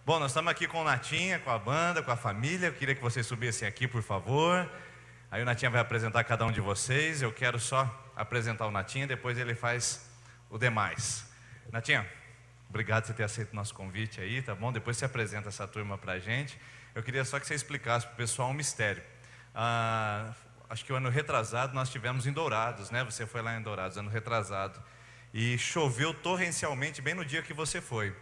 Bom, nós estamos aqui com o Natinha, com a banda, com a família. Eu queria que vocês subissem aqui, por favor. Aí o Natinha vai apresentar cada um de vocês. Eu quero só apresentar o Natinha, depois ele faz o demais. Natinha, obrigado por você ter aceito o nosso convite aí, tá bom? Depois você apresenta essa turma pra gente. Eu queria só que você explicasse pro pessoal um mistério. Acho que o ano retrasado nós tivemos em Dourados, né? Você foi lá em Dourados, ano retrasado. E choveu torrencialmente bem no dia que você foi.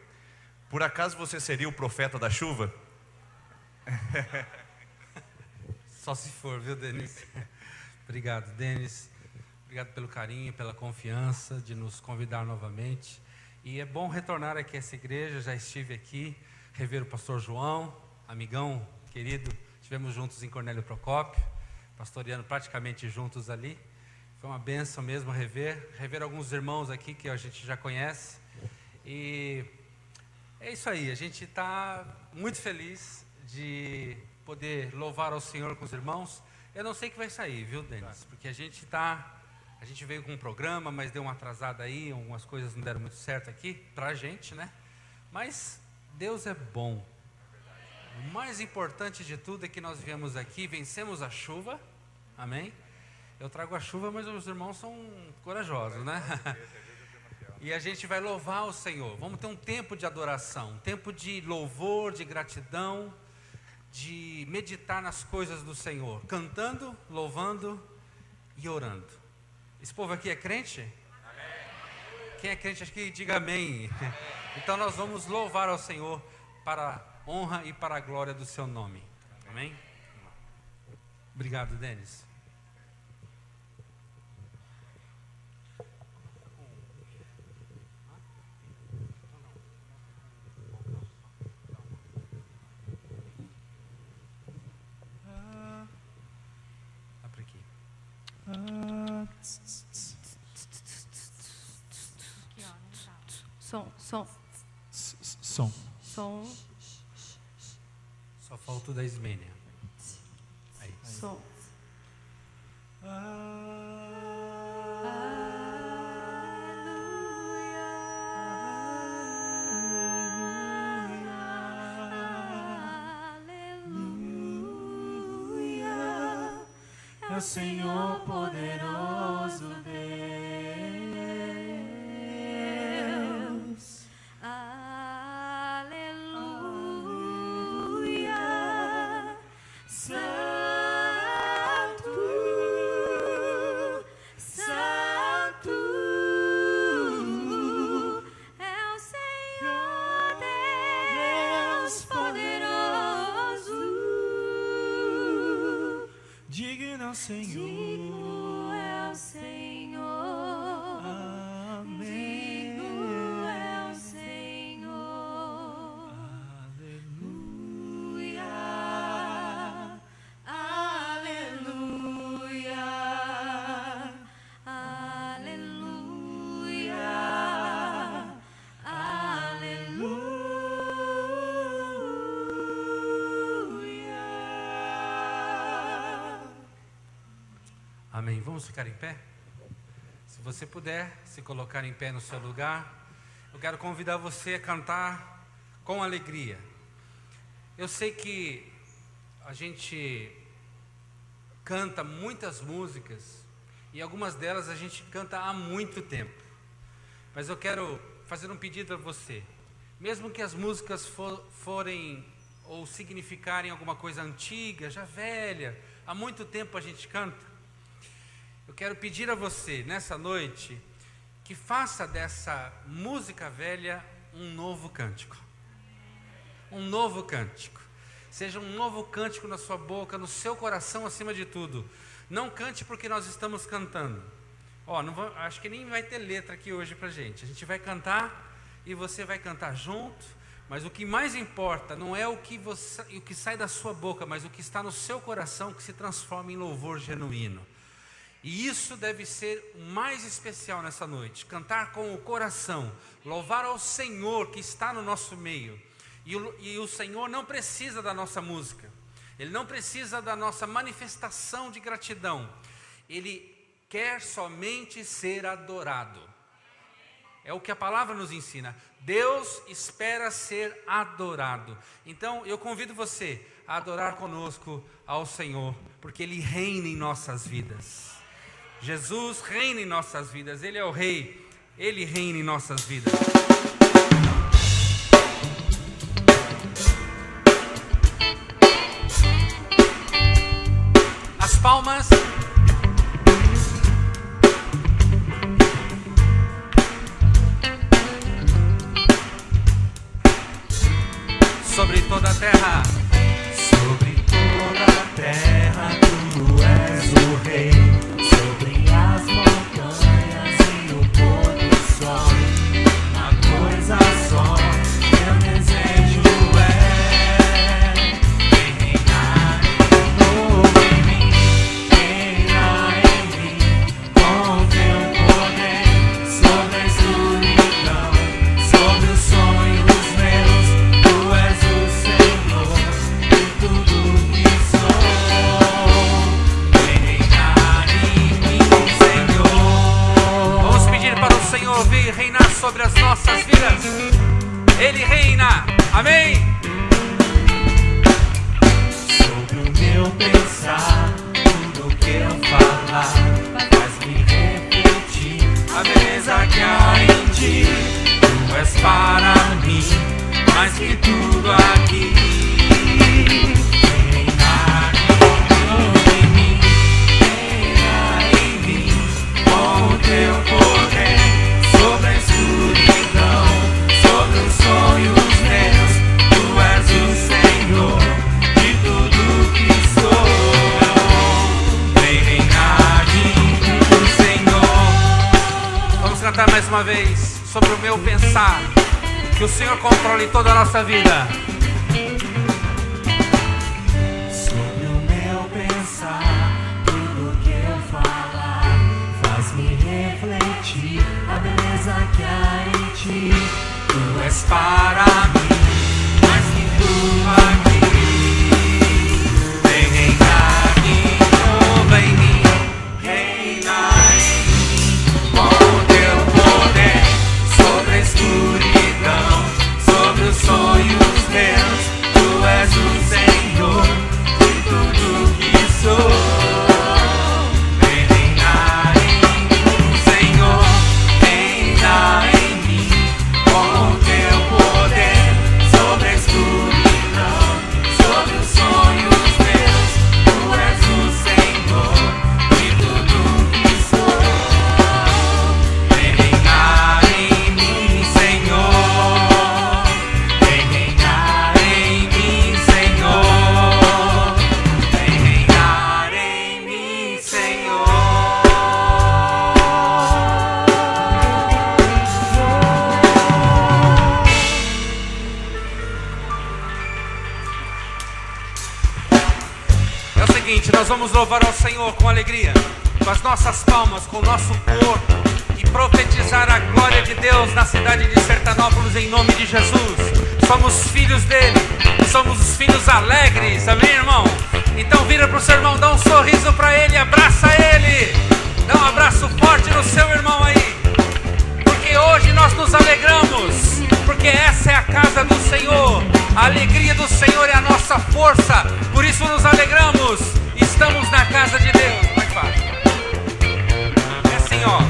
Por acaso você seria o profeta da chuva? Só se for, viu, Denis? Obrigado, Denis. Obrigado pelo carinho, pela confiança de nos convidar novamente. E é bom retornar aqui a essa igreja. Já estive aqui, rever o pastor João, amigão querido. Estivemos juntos em Cornélio Procópio, pastoreando praticamente juntos ali. Foi uma bênção mesmo rever alguns irmãos aqui que a gente já conhece. E é isso aí, a gente está muito feliz de poder louvar ao Senhor com os irmãos. Eu não sei o que vai sair, viu, Denis? Porque a gente veio com um programa, mas deu uma atrasada aí, algumas coisas não deram muito certo aqui, pra gente, né? Mas Deus é bom. O mais importante de tudo é que nós viemos aqui, vencemos a chuva, amém? Eu trago a chuva, mas os irmãos são corajosos, né? E a gente vai louvar o Senhor. Vamos ter um tempo de adoração, um tempo de louvor, de gratidão, de meditar nas coisas do Senhor, cantando, louvando e orando. Esse povo aqui é crente? Amém. Quem é crente, acho que diga amém. Amém. Então nós vamos louvar ao Senhor para a honra e para a glória do seu nome. Amém? Obrigado, Denis. Som. Só falta o da Ismênia. Aí. Som. Aleluia, é o Senhor poderoso Deus. Digno é o Senhor, amém. Digno é o Senhor, aleluia, aleluia, aleluia, aleluia. Amém. Vamos ficar em pé? Se você puder se colocar em pé no seu lugar, eu quero convidar você a cantar com alegria. Eu sei que a gente canta muitas músicas e algumas delas a gente canta há muito tempo. Mas eu quero fazer um pedido a você. Mesmo que as músicas forem ou significarem alguma coisa antiga, já velha, há muito tempo a gente canta. Eu quero pedir a você, nessa noite, que faça dessa música velha um novo cântico. Um novo cântico. Seja um novo cântico na sua boca, no seu coração acima de tudo. Não cante porque nós estamos cantando. Acho que nem vai ter letra aqui hoje pra gente. A gente vai cantar e você vai cantar junto. Mas o que mais importa não é o que sai da sua boca, mas o que está no seu coração, que se transforma em louvor genuíno. E isso deve ser o mais especial nessa noite, cantar com o coração, louvar ao Senhor que está no nosso meio. E o Senhor não precisa da nossa música, Ele não precisa da nossa manifestação de gratidão, Ele quer somente ser adorado. É o que a palavra nos ensina. Deus espera ser adorado. Então eu convido você a adorar conosco ao Senhor, porque Ele reina em nossas vidas. Jesus reina em nossas vidas. Ele é o Rei. Ele reina em nossas vidas. As palmas. Sobre toda a terra. Sobre toda a terra tu és o Rei. Sobre as montanhas e o pôr do sol. Uma coisa só, meu desejo é reinar em mim, reinar em mim, com teu poder sobre a escuridão, sobre os sonhos meus. Tu és o Senhor de tudo que sou. Reinar em mim, Senhor. Vamos pedir para o Senhor vir reinar sobre as nossas vidas. Ele reina. Amém? Sobre o meu pensar, tudo que eu falar, faz-me refletir a beleza que há em ti. Tu és para mim mais que tudo aqui. Reinar em mim, reinar em mim, com o teu poder sobre a escuridão, sobre os sonhos meus. Tu és o Senhor de tudo que sou. Vem reinar em mim, Senhor. Vamos cantar mais uma vez. Sobre o meu pensar. Que o Senhor controle toda a nossa vida. Sobre o meu pensar, tudo que eu falar, faz-me refletir a beleza que há em ti. Tu és para mim mais que tudo aqui. Vem reinar em mim, reinar em mim, com o teu poder sobre a escuridão, sobre os sonhos meus. Tu és o Senhor de tudo que sou. Vem reinar em mim, Senhor, reinar em mim, com o teu poder sobre a escuridão, sobre os sonhos meus. Tu és o Senhor de tudo que sou. Vem reinar em mim, Senhor, vem reinar em mim, Senhor, vem reinar em mim, Senhor. É o seguinte, nós vamos louvar ao Senhor com alegria, com as nossas palmas, com o nosso corpo, e profetizar a glória de Deus na cidade de Sertanópolis em nome de Jesus. Somos filhos dele, somos os filhos alegres, amém, irmão? Então vira para o seu irmão, dá um sorriso para ele, abraça ele, dá um abraço forte no seu irmão aí, porque hoje nós nos alegramos, porque essa é a casa do Senhor. A alegria do Senhor é a nossa força, por isso nos alegramos. Estamos na casa de Deus. Como é que faz? É assim, ó.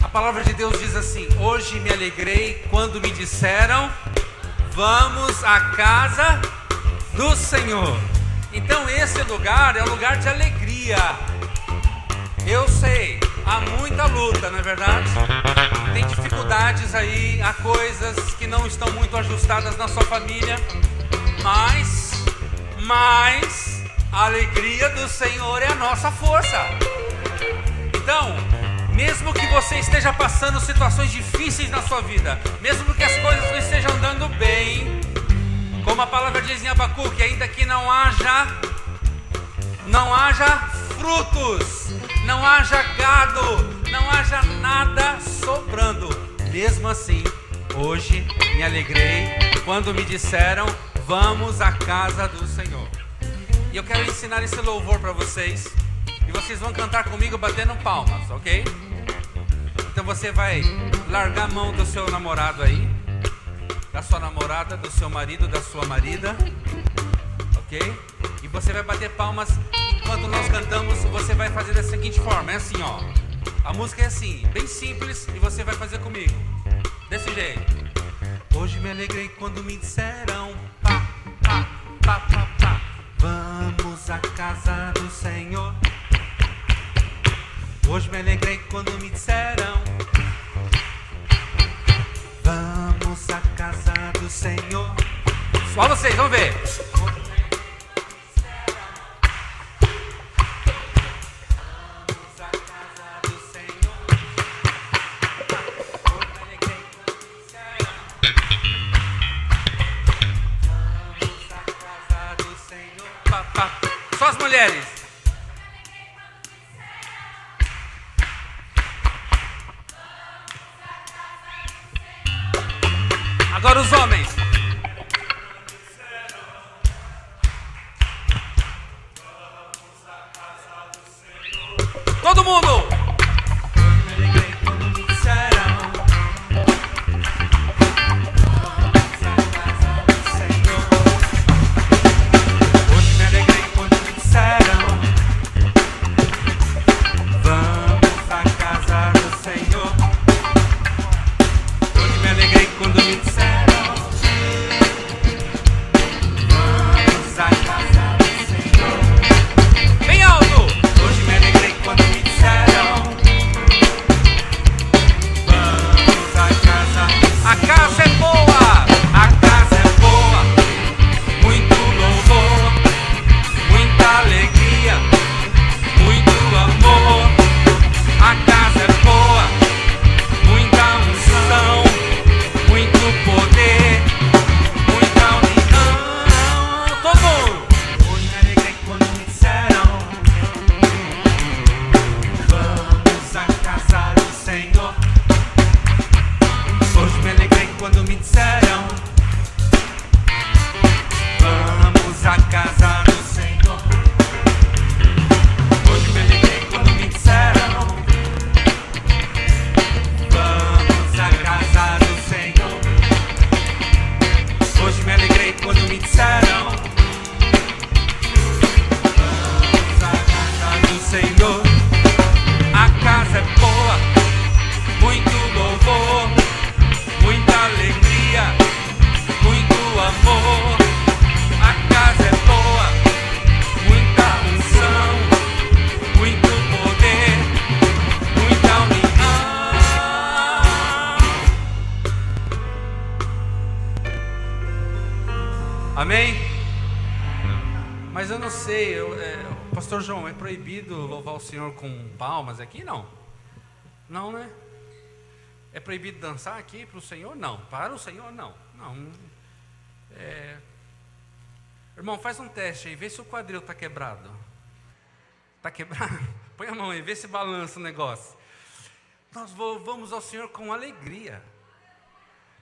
A palavra de Deus diz assim: hoje me alegrei quando me disseram, vamos à casa do Senhor. Então esse lugar é um lugar de alegria. Eu sei, há muita luta, não é verdade? Tem dificuldades aí, há coisas que não estão muito ajustadas na sua família, mas a alegria do Senhor é a nossa força. Então, mesmo que você esteja passando situações difíceis na sua vida, mesmo que as coisas não estejam andando bem, como a palavra diz em Abacuque, ainda que não haja frutos, não haja gado, não haja nada sobrando, mesmo assim, hoje me alegrei quando me disseram, vamos à casa do Senhor. E eu quero ensinar esse louvor para vocês, e vocês vão cantar comigo batendo palmas, ok? Então você vai largar a mão do seu namorado aí, da sua namorada, do seu marido, da sua marida, ok? E você vai bater palmas enquanto nós cantamos. Você vai fazer da seguinte forma, é assim, ó. A música é assim, bem simples, e você vai fazer comigo, desse jeito. Hoje me alegrei quando me disseram pá, pá, pá, pá, pá. Vamos à casa do Senhor. Hoje me alegrei quando me disseram vamos à casa do Senhor. Só vocês, vamos ver. Vamos à casa do Senhor. Hoje me alegrei quando me disseram vamos à casa do Senhor. Pá, pá. Só as mulheres. Agora os homens. Todo mundo. Me alegrei quando me disseram vamos à casa do Senhor. Hoje me alegrei quando me disseram vamos à casa do Senhor. Hoje me alegrei quando me disseram Amém? Mas eu não sei, Pastor João, é proibido louvar o Senhor com palmas aqui? Não. Não, né? É proibido dançar aqui para o Senhor? Não. Para o Senhor? Não. Não. Irmão, faz um teste aí, vê se o quadril está quebrado. Está quebrado? Põe a mão aí, vê se balança o negócio. Nós louvamos ao Senhor com alegria.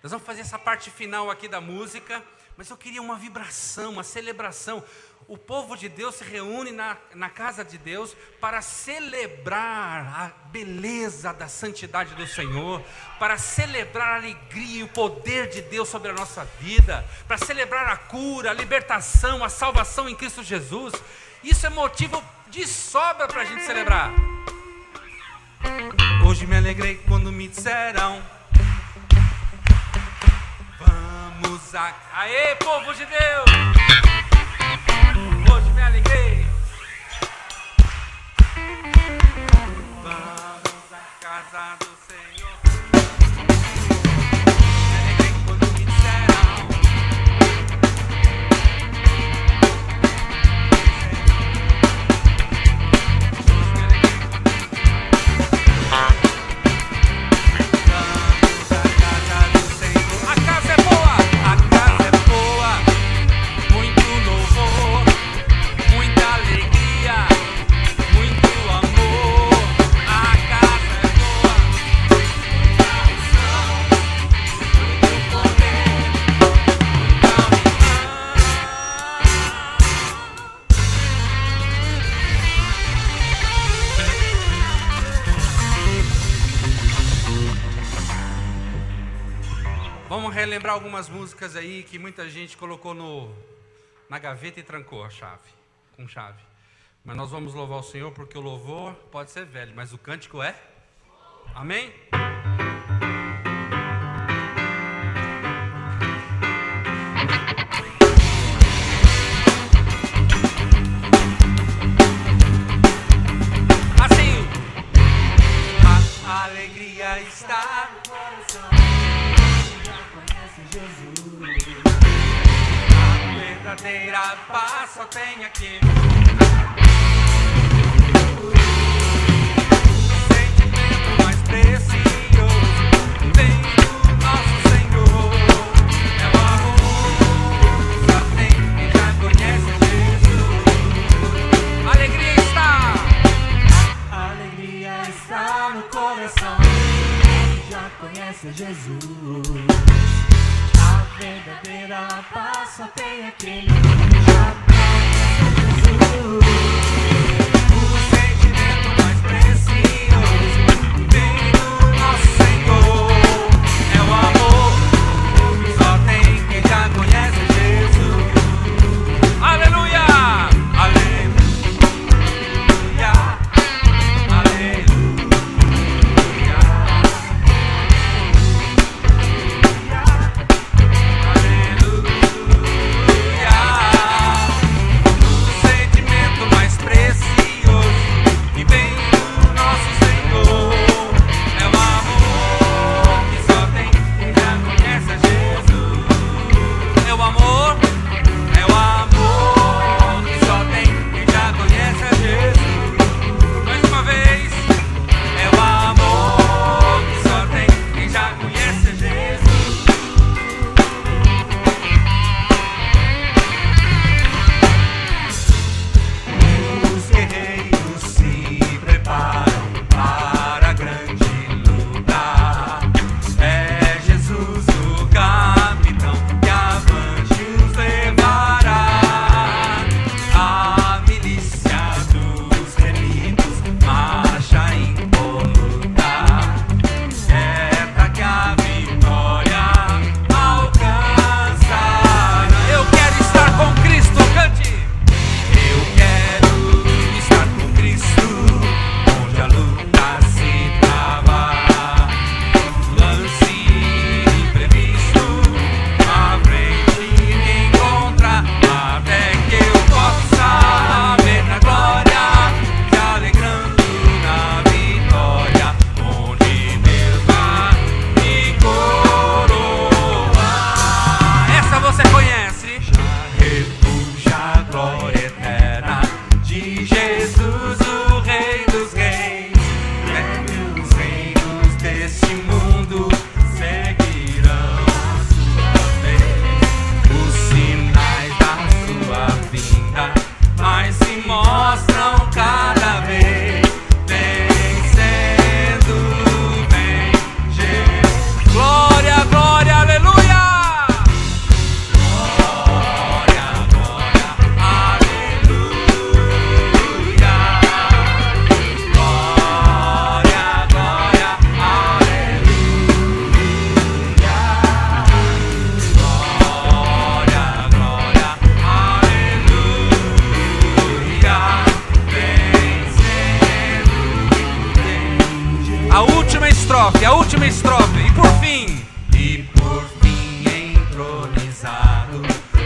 Nós vamos fazer essa parte final aqui da música, mas eu queria uma vibração, uma celebração. O povo de Deus se reúne na casa de Deus para celebrar a beleza da santidade do Senhor, para celebrar a alegria e o poder de Deus sobre a nossa vida, para celebrar a cura, a libertação, a salvação em Cristo Jesus. Isso é motivo de sobra para a gente celebrar. Hoje me alegrei quando me disseram vamos a... Aê, povo de Deus! Hoje me alegrei. Vamos à casa do Senhor. Me alegrei quando me disseram hoje me alegrei quando me disseram vamos à casa do Senhor. A casa é boa! A casa é boa, muito louvor, muita alegria, muito amor. A casa é boa, Vamos relembrar algumas músicas aí que muita gente colocou na gaveta e trancou com chave. Mas nós vamos louvar o Senhor porque o louvor pode ser velho, mas o cântico é? Amém? Assim. A alegria está no coração. Já conhece Jesus. A verdadeira paz só tem aqui. Precioso vem do nosso Senhor, é o amor, só tem quem já conhece Jesus. A alegria está no coração, quem já conhece Jesus. A verdadeira paz só tem aquele que já conhece Jesus. O sentimento mais precioso vem do nosso Senhor, é o amor, só tem quem já conhece Jesus. Aleluia! Aleluia! Aleluia! O sentimento mais precioso que vem do nosso Senhor é o amor que só tem quem já conhece Jesus. É o amor que só tem quem já conhece Jesus. Mais uma vez, é o amor que só tem quem já conhece Jesus. Os guerreiros se preparam para a grande luta. É Jesus o capitão que avante os levará. A milícia dos remidos marcha impoluta. É pra que a vitória alcançará. Eu quero estar com Cristo, cante! Eu quero estar com Cristo, onde a luta se trava. Lance imprevisto, à frente me encontra, até que eu possa ver na glória, se alegrando na vitória, onde Deus vai me coroar. Essa você conhece? Refugia a glória eterna de Jesus, o Rei dos Reis. E os reinos deste mundo seguirão a sua vez. Os sinais da sua vinda mais se mostram cada vez. Vencendo, vem Jesus. Glória, glória, aleluia! Glória, glória, aleluia. Glória, glória, aleluia. Glória, glória, aleluia. Vencendo. A última estrofe, e por fim entronizado,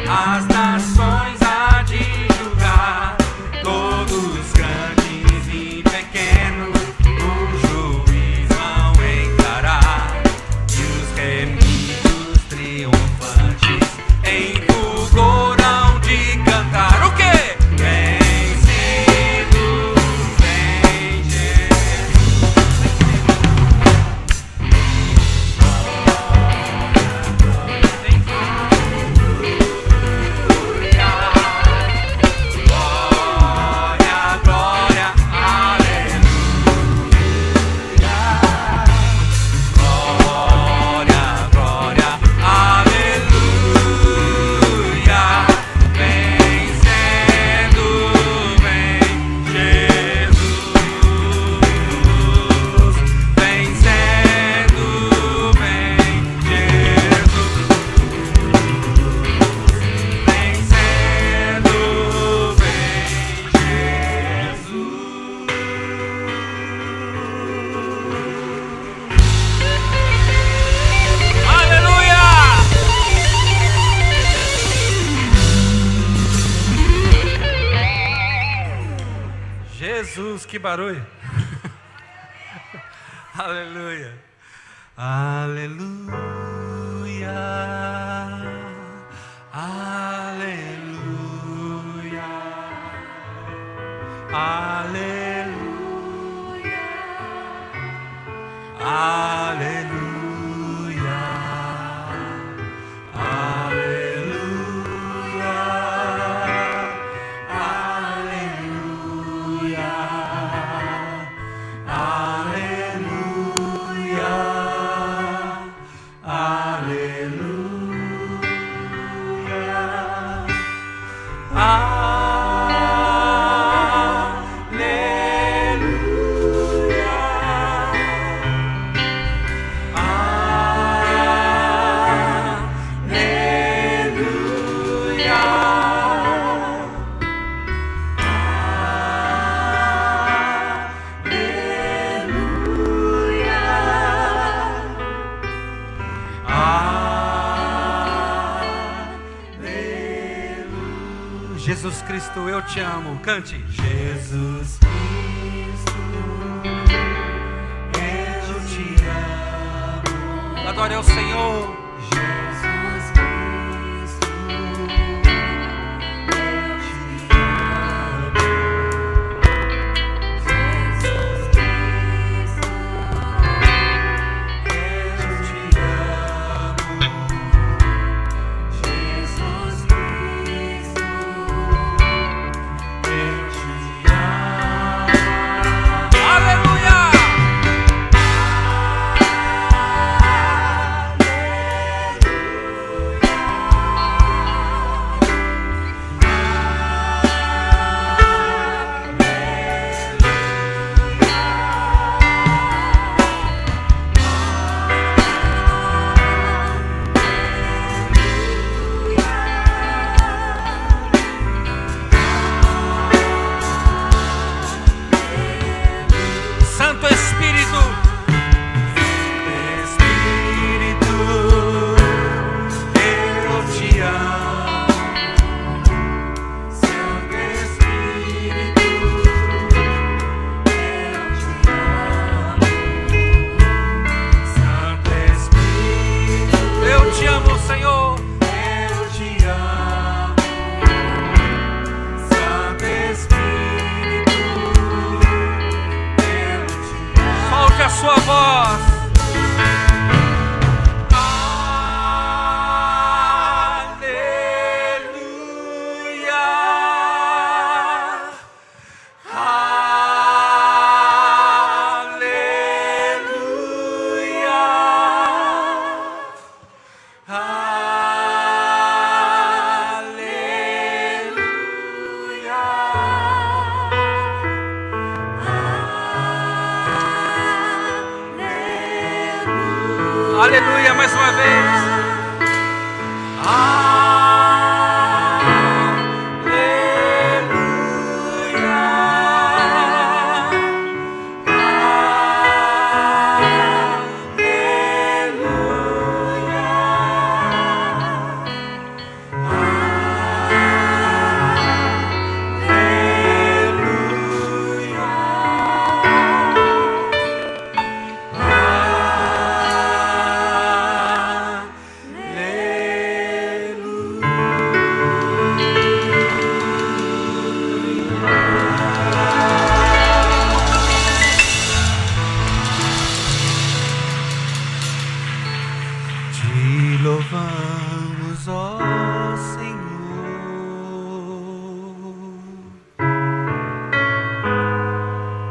as nações há de julgar, todos grandes e pequenos, o juiz vão encarar, e os remidos triunfantes em fulgor hão de cantar. O quê? Vencido, vem Jesus. Glória, glória, aleluia. que barulho. Aleluia. Aleluia. Aleluia. Aleluia. Aleluia. Jesus Cristo, eu te amo. Cante. Jesus Cristo, eu te amo. Adore ao Senhor. Jesus Cristo, eu te amo. Jesus Cristo, eu te amo. Jesus Cristo, eu te amo. Aleluia. Santo Espírito, Espírito, eu te amo. Santo Espírito, eu te amo. Santo Espírito, eu te amo, Senhor. eu te amo. Santo Espírito, eu te amo. Solte a sua voz. Aleluia. Aleluia, mais uma vez. Te louvamos, ó Senhor,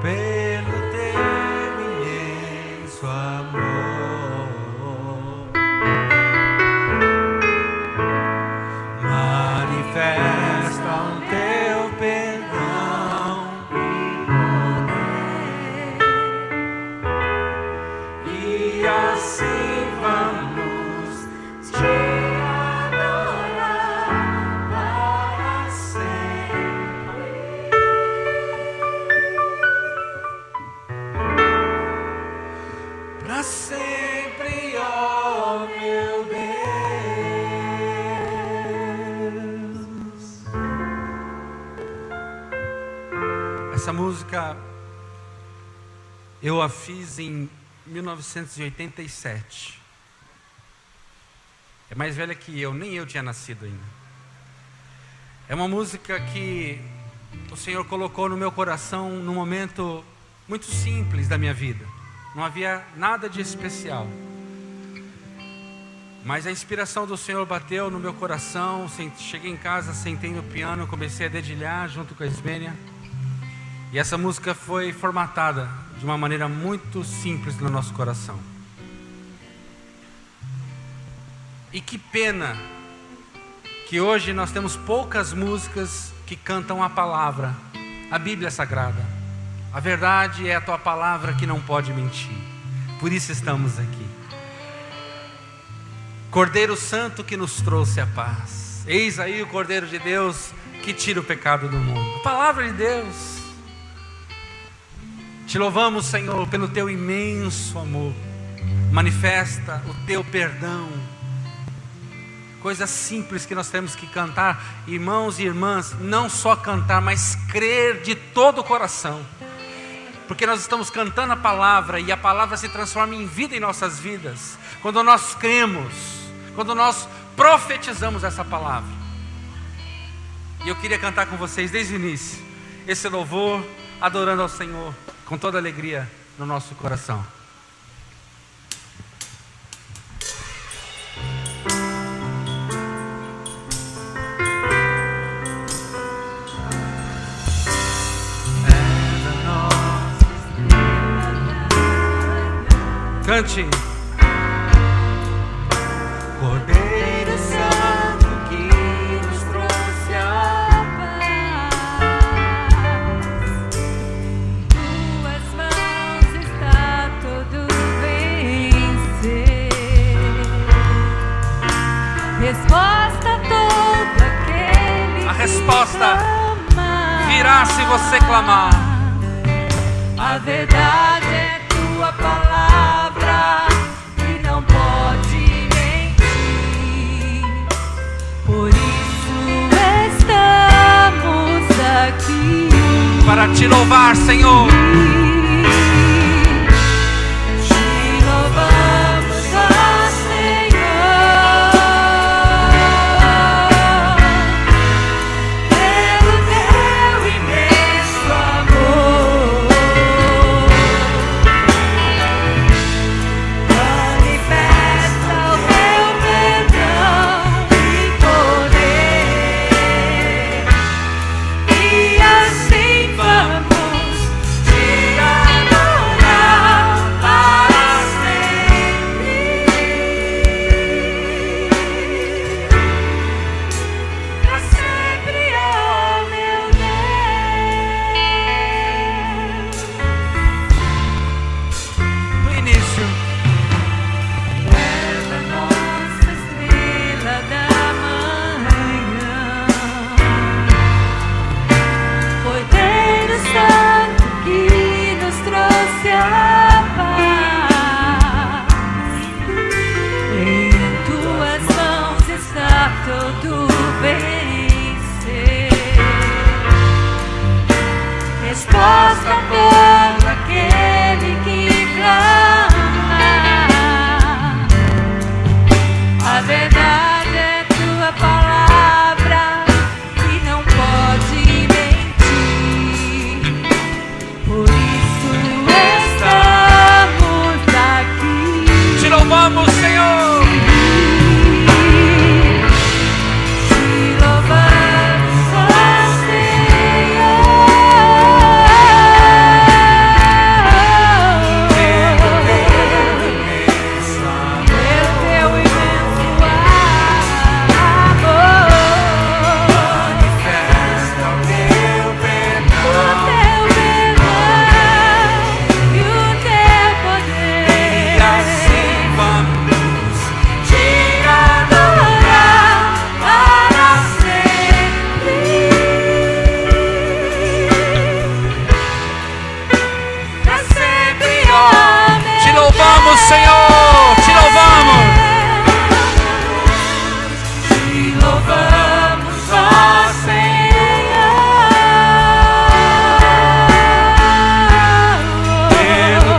pelo teu imenso amor. Manifesta o teu perdão e assim vamos te adorar para sempre. Para sempre, ó meu Deus. Essa música Eu a fiz em 1987. É mais velha que eu, nem eu tinha nascido ainda. É uma música que o Senhor colocou no meu coração num momento muito simples da minha vida. Não havia nada de especial. Mas a inspiração do Senhor bateu no meu coração. Cheguei em casa, sentei no piano, comecei a dedilhar junto com a Ismênia. E essa música foi formatada de uma maneira muito simples no nosso coração. E que pena que hoje nós temos poucas músicas que cantam a palavra, a Bíblia Sagrada. A verdade é a tua palavra que não pode mentir. Por isso estamos aqui. Cordeiro Santo que nos trouxe a paz. Eis aí o Cordeiro de Deus que tira o pecado do mundo. A palavra de Deus. Te louvamos, Senhor, pelo teu imenso amor. Manifesta o teu perdão. Coisas simples que nós temos que cantar, irmãos e irmãs, não só cantar, mas crer de todo o coração. Porque nós estamos cantando a palavra e a palavra se transforma em vida em nossas vidas. Quando nós cremos, quando nós profetizamos essa palavra. E eu queria cantar com vocês desde o início esse louvor, adorando ao Senhor com toda alegria no nosso coração. Cante. Cordeiro Santo que nos trouxe a paz, tuas mãos está todo vencer. Resposta a todo aquele A resposta que clama. virá se você clamar. A verdade é tua palavra que não pode mentir. Por isso estamos aqui Para te louvar, Senhor. te louvamos, ó Senhor, pelo teu imenso amor. Manifesta o teu perdão e poder, e assim vamos te adorar para sempre. Pra sempre, ó meu Deus. No início, És a nossa estrela da manhã, Cordeiro Santo que nos trouxe a paz. Em tuas mãos está todo vencer. Resposta a todo aquele que clama. A verdade é tua palavra que não pode mentir. Por isso estamos aqui. te louvamos, Senhor. Te louvamos, ó Senhor, te louvamos. Te louvamos, ó Senhor, pelo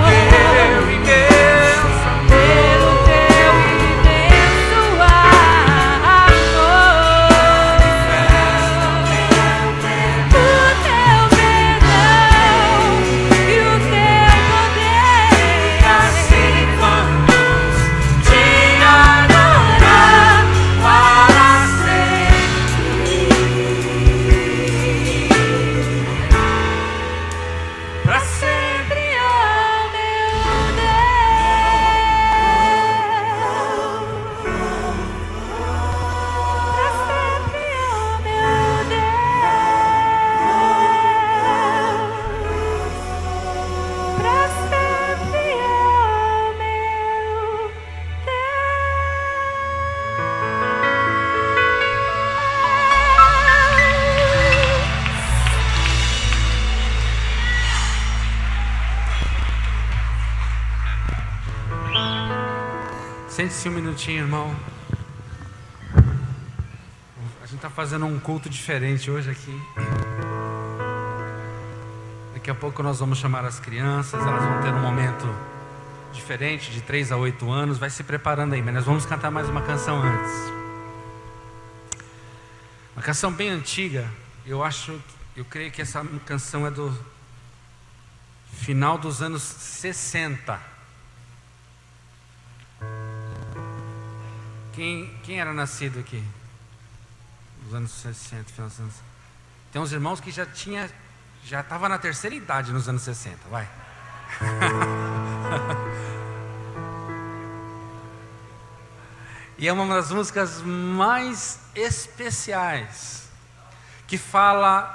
Sente-se um minutinho, irmão. A gente está fazendo um culto diferente hoje aqui. Daqui a pouco nós vamos chamar as crianças, elas vão ter um momento diferente, de 3 a 8 anos. Vai se preparando aí, mas nós vamos cantar mais uma canção antes. Uma canção bem antiga. Eu creio que essa canção é do final dos anos 60. Quem era nascido aqui? Nos anos 60, final dos anos... Tem uns irmãos que já estava na terceira idade nos anos 60, vai. E é uma das músicas mais especiais, que fala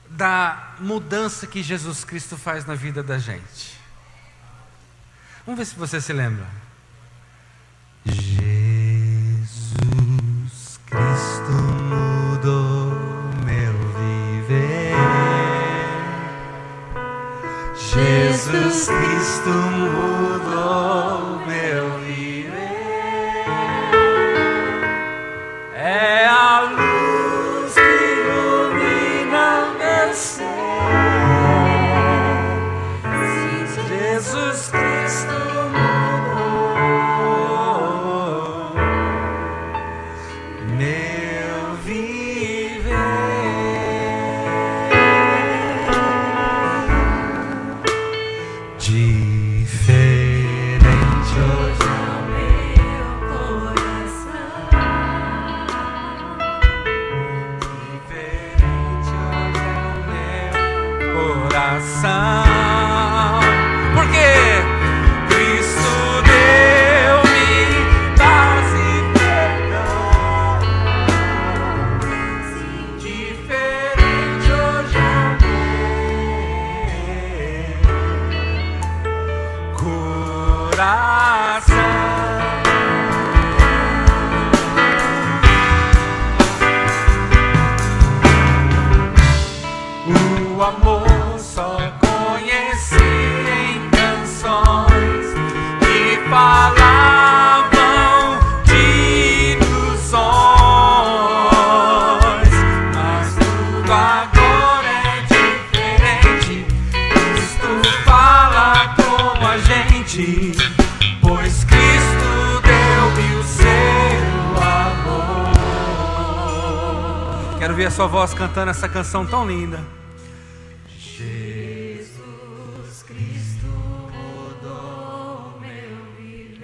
da mudança que Jesus Cristo faz na vida da gente. Vamos ver se você se lembra. Jesus Cristo mudou meu viver. Jesus Cristo mudou meu viver. É a luz que ilumina meu ser. Jesus Cristo mudou meu viver. Diferente hoje é o meu coração. Diferente hoje é o meu coração. Por quê? Cristo deu-me paz e perdão. Diferente hoje é o meu coração. O amor só conheci em canções que falavam de ilusões, mas tudo agora é diferente. Cristo fala com a gente, pois Cristo deu-me o seu amor. Quero ver a sua voz cantando essa canção tão linda. Jesus Cristo mudou meu viver.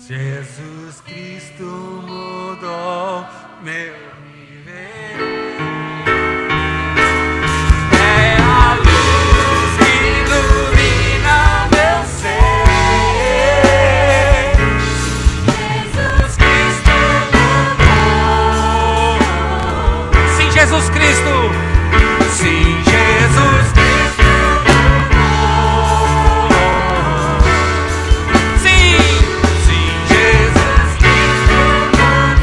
Jesus Cristo mudou meu viver. É a luz que ilumina meu ser. Jesus Cristo mudou. Sim, Jesus Cristo. Sim, Jesus Cristo mudou. Sim, sim, Jesus Cristo mudou.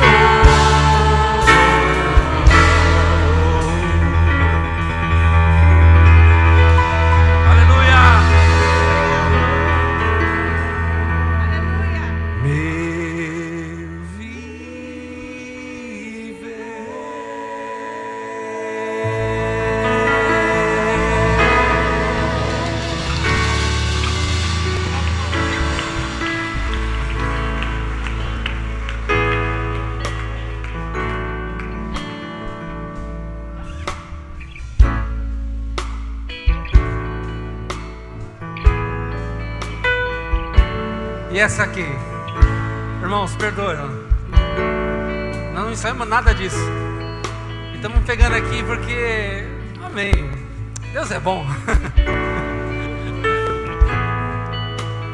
Aleluia. Meu E essa aqui, irmãos, perdoem, nós não ensaiamos nada disso. E estamos pegando aqui porque, amém, Deus é bom.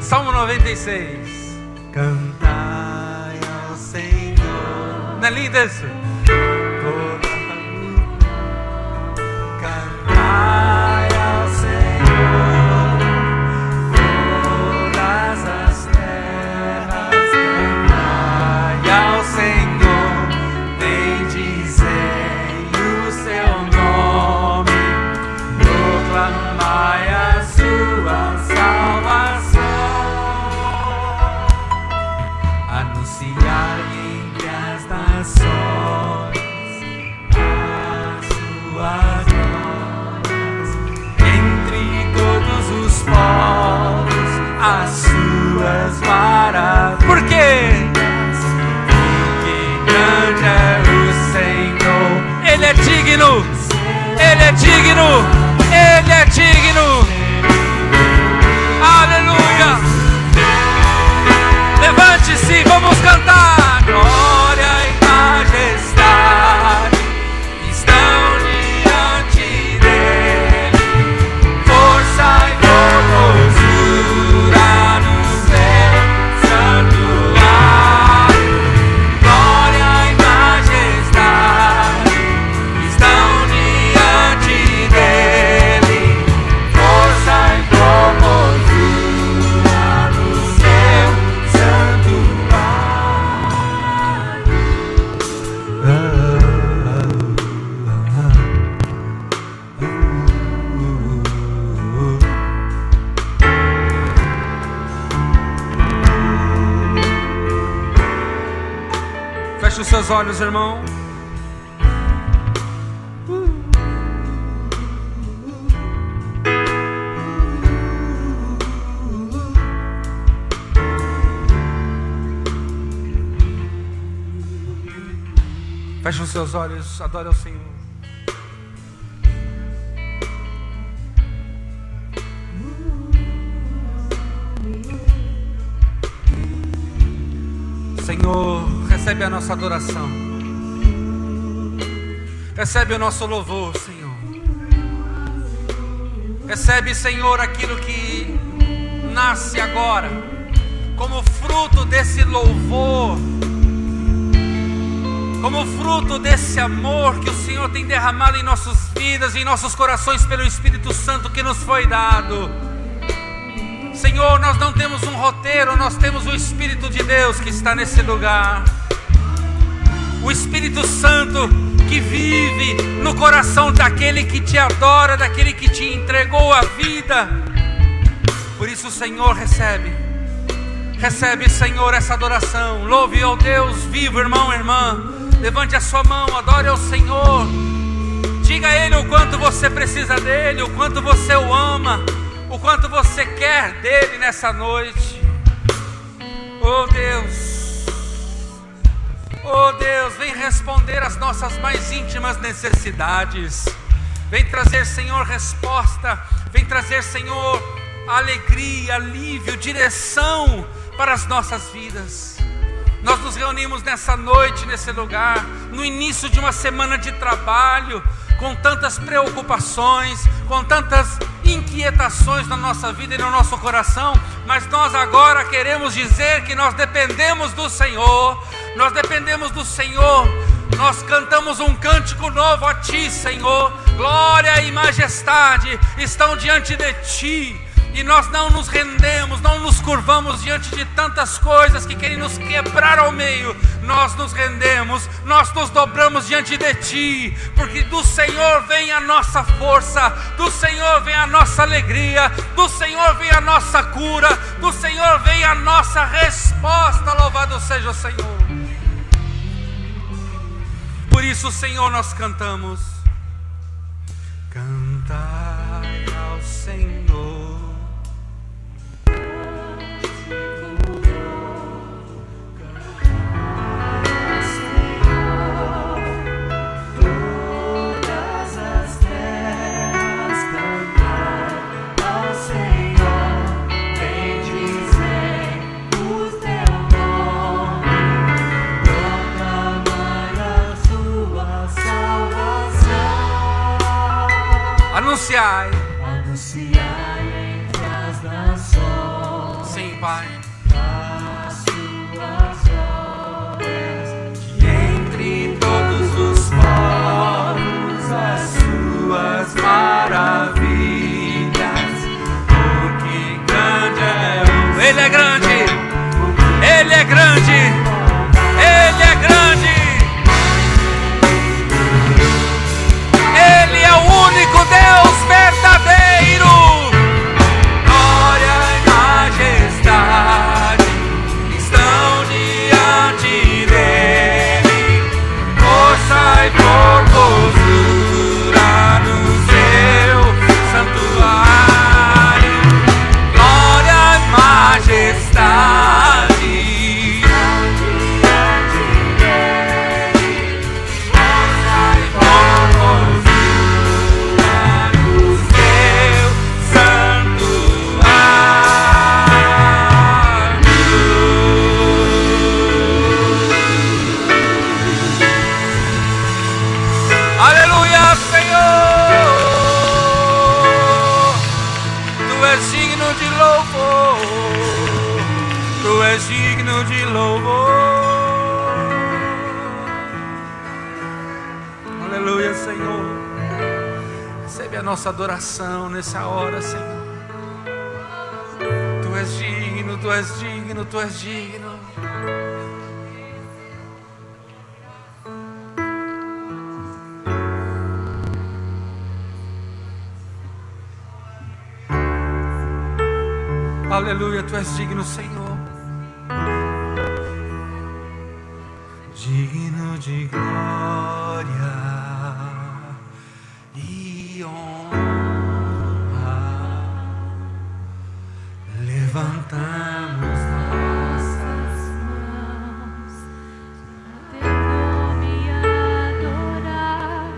Salmo 96. Cantai ao Senhor. Não é lindo isso? Cantai ao Senhor, todas as terras. Cantai ao Senhor, bendizei o seu nome, proclamai a sua as suas maravilhas. Por quê? Porque grande é o Senhor. Ele é digno, Ele é digno, Ele é digno. Aleluia. Levante-se, vamos cantar. Glória e majestade estão diante dele. Força e formosura no céu santuário. Glória e majestade estão diante dele. Força e formosura no céu santuário. Feche os seus olhos, irmão. Feche os seus olhos, adore ao Senhor. Senhor, recebe a nossa adoração. Recebe o nosso louvor, Senhor. Recebe, Senhor, aquilo que nasce agora, como fruto desse louvor, como fruto desse amor que o Senhor tem derramado em nossas vidas e em nossos corações pelo Espírito Santo que nos foi dado. Senhor, nós não temos um roteiro, nós temos o Espírito de Deus que está nesse lugar. O Espírito Santo que vive no coração daquele que te adora, daquele que te entregou a vida. Por isso, Senhor, recebe, Senhor, essa adoração. Louve ao Deus vivo, irmão, irmã. Levante a sua mão, adore ao Senhor. Diga a Ele o quanto você precisa dEle, o quanto você o ama, o quanto você quer dEle nessa noite. Oh Deus, vem responder às nossas mais íntimas necessidades. Vem trazer, Senhor, resposta. Vem trazer, Senhor, alegria, alívio, direção para as nossas vidas. Nós nos reunimos nessa noite, nesse lugar, no início de uma semana de trabalho, com tantas preocupações, com tantas inquietações na nossa vida e no nosso coração, mas nós agora queremos dizer que nós dependemos do Senhor, nós dependemos do Senhor. Nós cantamos um cântico novo a Ti, Senhor. Glória e majestade estão diante de Ti. E nós não nos rendemos, não nos curvamos diante de tantas coisas que querem nos quebrar ao meio. Nós nos rendemos, nós nos dobramos diante de Ti, porque do Senhor vem a nossa força, do Senhor vem a nossa alegria, do Senhor vem a nossa cura, do Senhor vem a nossa resposta. Louvado seja o Senhor. Por isso, Senhor, nós cantamos. Cantai ao Senhor. Anunciai entre as nações. Sim, Pai. As suas obras, Que entre todos os povos as suas maravilhas. Porque grande é o... Ele é grande. Ele é grande. Ele é grande. Ele é o único Deus verdadeiro. Glória e majestade nossa adoração nessa hora, Senhor. Tu és digno, Tu és digno, Tu és digno. Aleluia, Tu és digno, Senhor. Digno de glória e honra. Levantamos nossas mãos, teu nome adorar.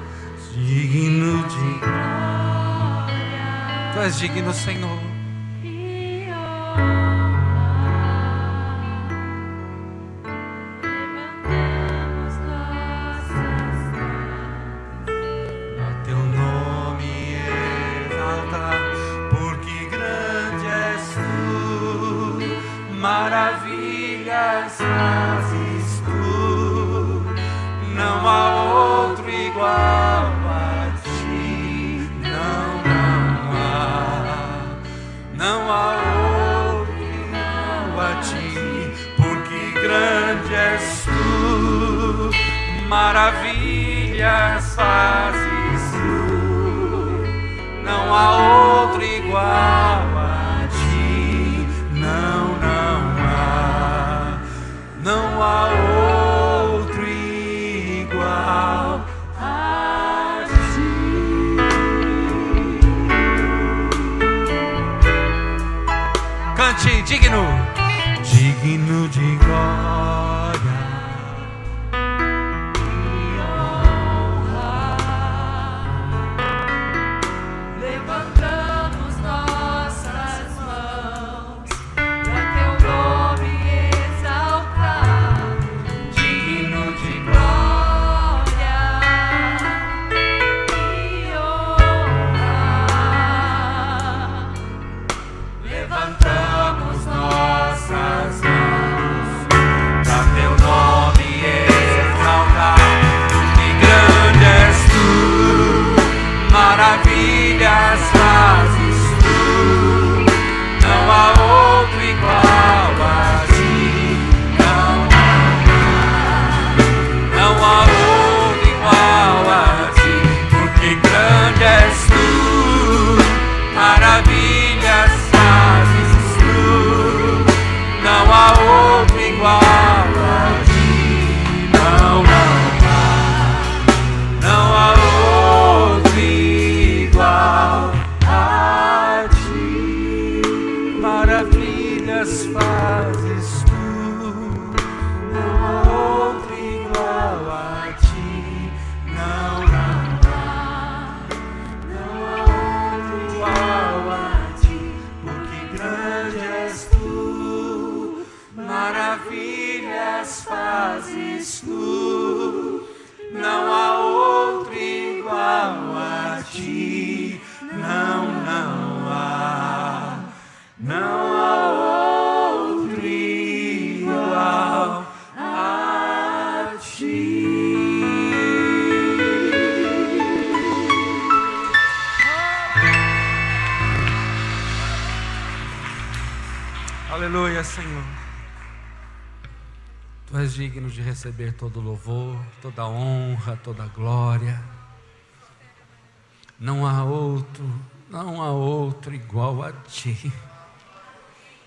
digno de Glória Tu és digno, Senhor. e honra. Levantamos nossas mãos. A teu nome exaltar, porque grande és tu, maravilhas fazes tu, não há outro igual a ti, não há outro igual a ti, porque grande és tu, maravilhas fazes tu, não há outro igual a ti, não há outro igual a ti. Cante, digno, digno de glória. Levantamos nossas mãos pra teu nome exaltar. Digno de Glória e honra. levantamos nossas mãos pra teu nome exaltar, porque grande és tu, maravilhas fazes tu, não há outro igual a ti, não há outro igual a ti, porque grande és tu, maravilhas fazes tu, não há outro igual a ti, não há outro igual a ti, maravilhas fazes tu, não há outro igual a ti, não há outro igual a ti, porque grande és tu, maravilhas fazes tu, não há outro igual a ti, não há outro igual a ti. Aleluia, Senhor. Tu és digno de receber todo louvor, toda honra, toda glória. Não há outro igual a ti.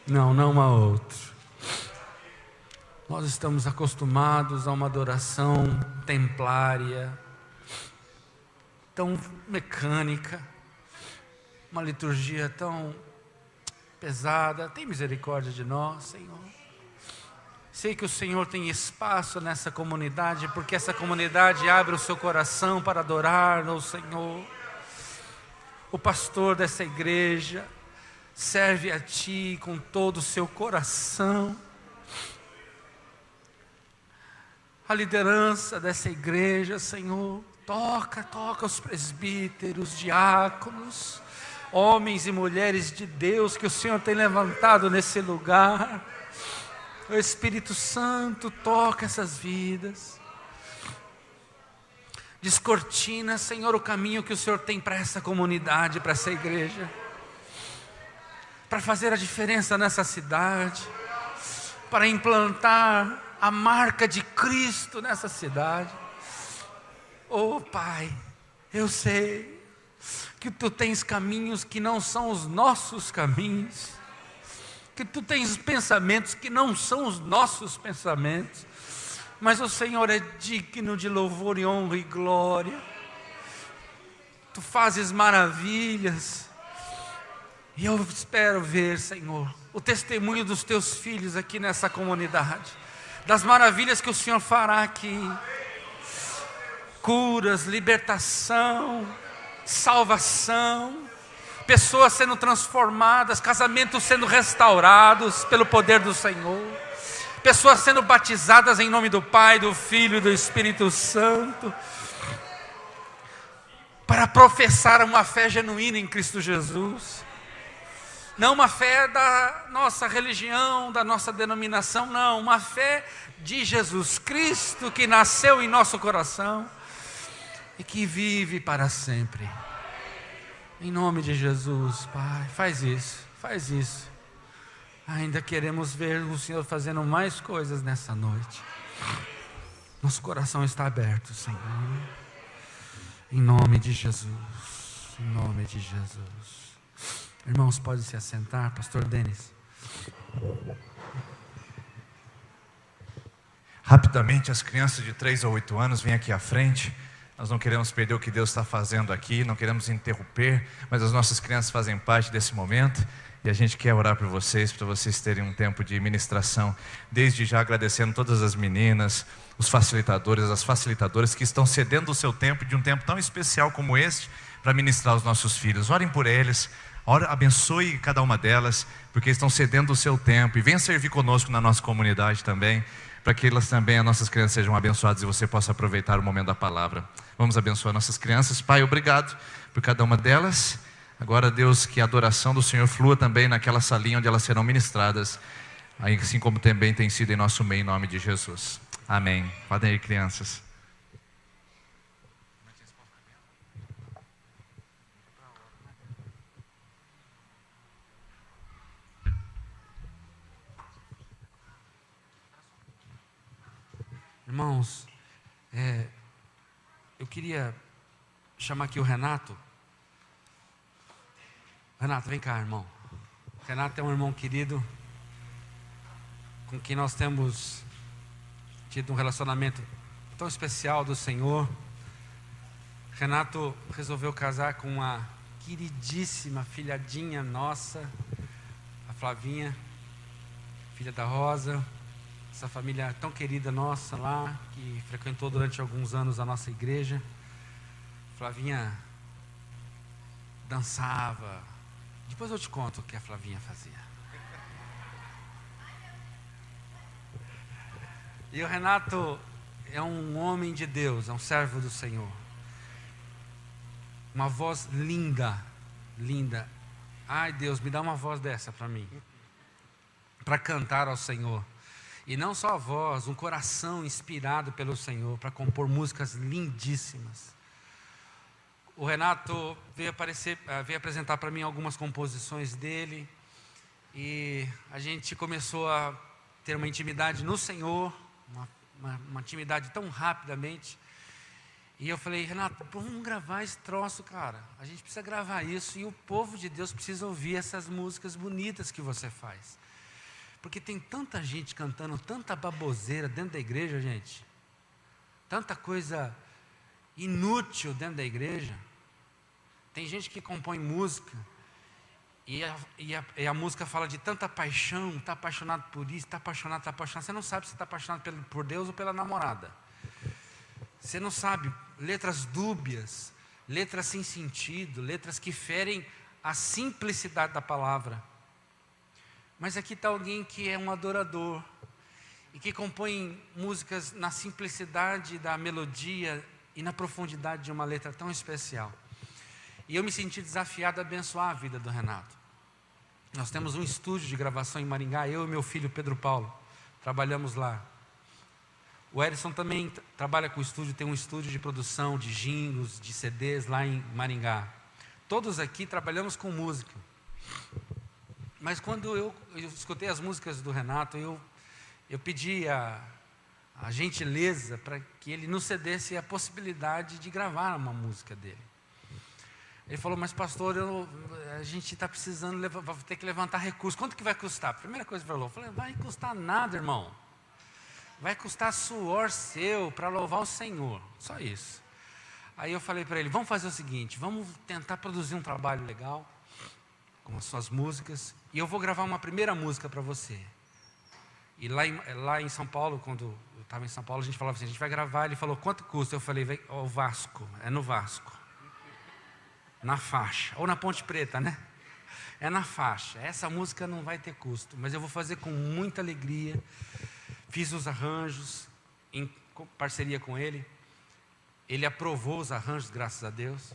Não há outro. Nós estamos acostumados a uma adoração templária, tão mecânica, uma liturgia tão pesada. Tem misericórdia de nós, Senhor. Sei que o Senhor tem espaço nessa comunidade, porque essa comunidade abre o seu coração para adorar ao Senhor. O pastor dessa igreja serve a Ti com todo o seu coração. A liderança dessa igreja, Senhor, toca os presbíteros, diáconos, homens e mulheres de Deus que o Senhor tem levantado nesse lugar. O Espírito Santo toca essas vidas. Descortina, Senhor, o caminho que o Senhor tem para essa comunidade, para essa igreja, para fazer a diferença nessa cidade, para implantar a marca de Cristo nessa cidade. Oh Pai, eu sei que Tu tens caminhos que não são os nossos caminhos, que Tu tens pensamentos que não são os nossos pensamentos, mas o Senhor é digno de louvor e honra e glória. Tu fazes maravilhas, e eu espero ver, Senhor, o testemunho dos Teus filhos aqui nessa comunidade, das maravilhas que o Senhor fará aqui, curas, libertação, salvação, pessoas sendo transformadas, casamentos sendo restaurados pelo poder do Senhor, pessoas sendo batizadas em nome do Pai, do Filho e do Espírito Santo, para professar uma fé genuína em Cristo Jesus. Não uma fé da nossa religião, da nossa denominação, não, uma fé de Jesus Cristo que nasceu em nosso coração e que vive para sempre. Em nome de Jesus, Pai, faz isso. Ainda queremos ver o Senhor fazendo mais coisas nessa noite. Nosso coração está aberto, Senhor. Em nome de Jesus. Em nome de Jesus. Irmãos, podem se assentar. Pastor Denis. Rapidamente, as crianças de 3 a 8 anos vêm aqui à frente. Nós não queremos perder o que Deus está fazendo aqui, não queremos interromper, mas as nossas crianças fazem parte desse momento. E a gente quer orar por vocês, para vocês terem um tempo de ministração. Desde já agradecendo todas as meninas, os facilitadores, as facilitadoras que estão cedendo o seu tempo, de um tempo tão especial como este, para ministrar aos nossos filhos. Orem por eles, abençoe cada uma delas, porque estão cedendo o seu tempo. E venham servir conosco na nossa comunidade também, para que elas também, as nossas crianças, sejam abençoadas e você possa aproveitar o momento da palavra. Vamos abençoar nossas crianças. Pai, obrigado por cada uma delas. Agora, Deus, que a adoração do Senhor flua também naquela salinha onde elas serão ministradas, assim como também tem sido em nosso meio, em nome de Jesus. Amém. Podem ir, crianças. Irmãos, eu queria chamar aqui o Renato. Renato, vem cá, irmão. Renato é um irmão querido, com quem nós temos tido um relacionamento tão especial do Senhor. Renato resolveu casar com uma queridíssima filhadinha nossa, a Flavinha, filha da Rosa. Essa família tão querida nossa lá, que frequentou durante alguns anos a nossa igreja. Flavinha dançava. Depois eu te conto o que a Flavinha fazia. E o Renato é um homem de Deus, é um servo do Senhor. Uma voz linda, linda. Ai, Deus, me dá uma voz dessa para mim, para cantar ao Senhor. E não só a voz, um coração inspirado pelo Senhor para compor músicas lindíssimas. O Renato veio apresentar para mim algumas composições dele, e a gente começou a ter uma intimidade no Senhor, uma intimidade tão rapidamente. E eu falei, Renato, vamos gravar esse troço, cara. A gente precisa gravar isso, e o povo de Deus precisa ouvir essas músicas bonitas que você faz. Porque tem tanta gente cantando, tanta baboseira dentro da igreja, gente. Tanta coisa inútil dentro da igreja. Tem gente que compõe música e a música fala de tanta paixão, está apaixonado por isso, está apaixonado. Você não sabe se está apaixonado por Deus ou pela namorada. Você não sabe, letras dúbias, letras sem sentido, letras que ferem a simplicidade da palavra. Mas aqui está alguém que é um adorador e que compõe músicas na simplicidade da melodia e na profundidade de uma letra tão especial. E eu me senti desafiado a abençoar a vida do Renato. Nós temos um estúdio de gravação em Maringá, eu e meu filho Pedro Paulo, trabalhamos lá. O Edson também trabalha com estúdio, tem um estúdio de produção de jingles, de CDs lá em Maringá. Todos aqui trabalhamos com música. Mas quando eu escutei as músicas do Renato, eu pedi a gentileza para que ele nos cedesse a possibilidade de gravar uma música dele. Ele falou, mas pastor, a gente está precisando, vai ter que levantar recursos. Quanto que vai custar? A primeira coisa que ele falou, eu falei, vai custar nada, irmão. Vai custar suor seu para louvar o Senhor. Só isso. Aí eu falei para ele, vamos fazer o seguinte, vamos tentar produzir um trabalho legal com as suas músicas. E eu vou gravar uma primeira música para você. E lá em São Paulo, quando eu estava em São Paulo, a gente falava assim, a gente vai gravar. Ele falou, quanto custa? Eu falei, o Vasco, é no Vasco. Na faixa, ou na Ponte Preta, né? É na faixa. Essa música não vai ter custo, mas eu vou fazer com muita alegria. Fiz os arranjos em parceria com ele. Ele aprovou os arranjos, graças a Deus.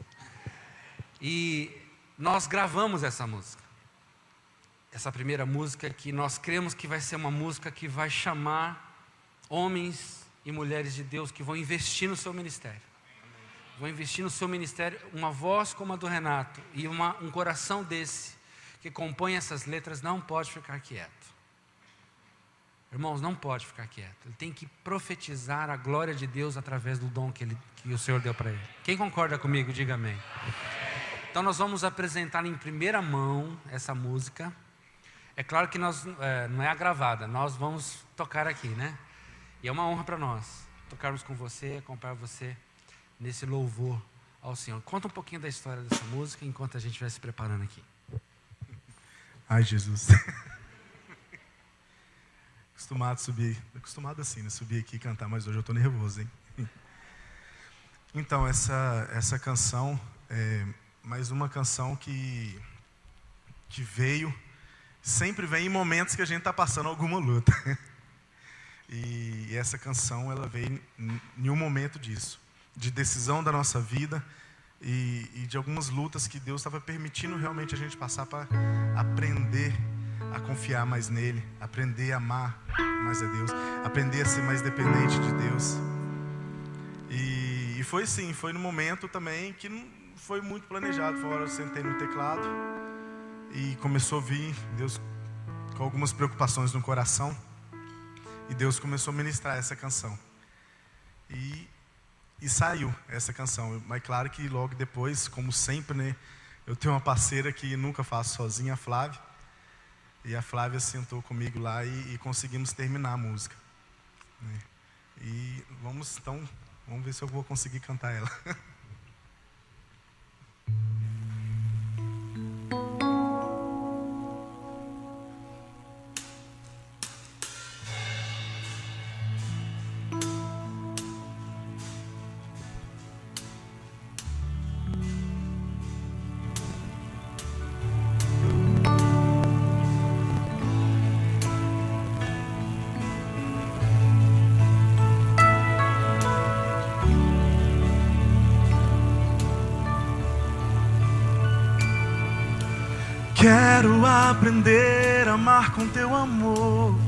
E nós gravamos essa música. Essa primeira música que nós cremos que vai ser uma música que vai chamar homens e mulheres de Deus que vão investir no seu ministério. Vão investir no seu ministério. Uma voz como a do Renato e um coração desse que compõe essas letras não pode ficar quieto. Irmãos, não pode ficar quieto. Ele tem que profetizar a glória de Deus através do dom que o Senhor deu para ele. Quem concorda comigo, diga amém. Então nós vamos apresentar em primeira mão essa música. É claro que não é a gravada, nós vamos tocar aqui, né? E é uma honra para nós tocarmos com você, acompanhar você nesse louvor ao Senhor. Conta um pouquinho da história dessa música enquanto a gente vai se preparando aqui. Ai, Jesus. Acostumado assim, né? Subir aqui e cantar, mas hoje eu estou nervoso, hein? Então, essa canção é mais uma canção que sempre vem em momentos que a gente está passando alguma luta. E essa canção, ela veio em um momento disso, de decisão da nossa vida e de algumas lutas que Deus estava permitindo realmente a gente passar para aprender a confiar mais nele, aprender a amar mais a Deus, aprender a ser mais dependente de Deus. E foi assim, foi no momento também que não foi muito planejado. Foi a hora que eu sentei no teclado e começou a vir Deus com algumas preocupações no coração, e Deus começou a ministrar essa canção e saiu essa canção. Mas claro que logo depois, como sempre, né, eu tenho uma parceira que nunca faço sozinha, a Flávia. E a Flávia sentou comigo lá e conseguimos terminar a música. E vamos ver se eu vou conseguir cantar ela. Quero aprender a amar com teu amor.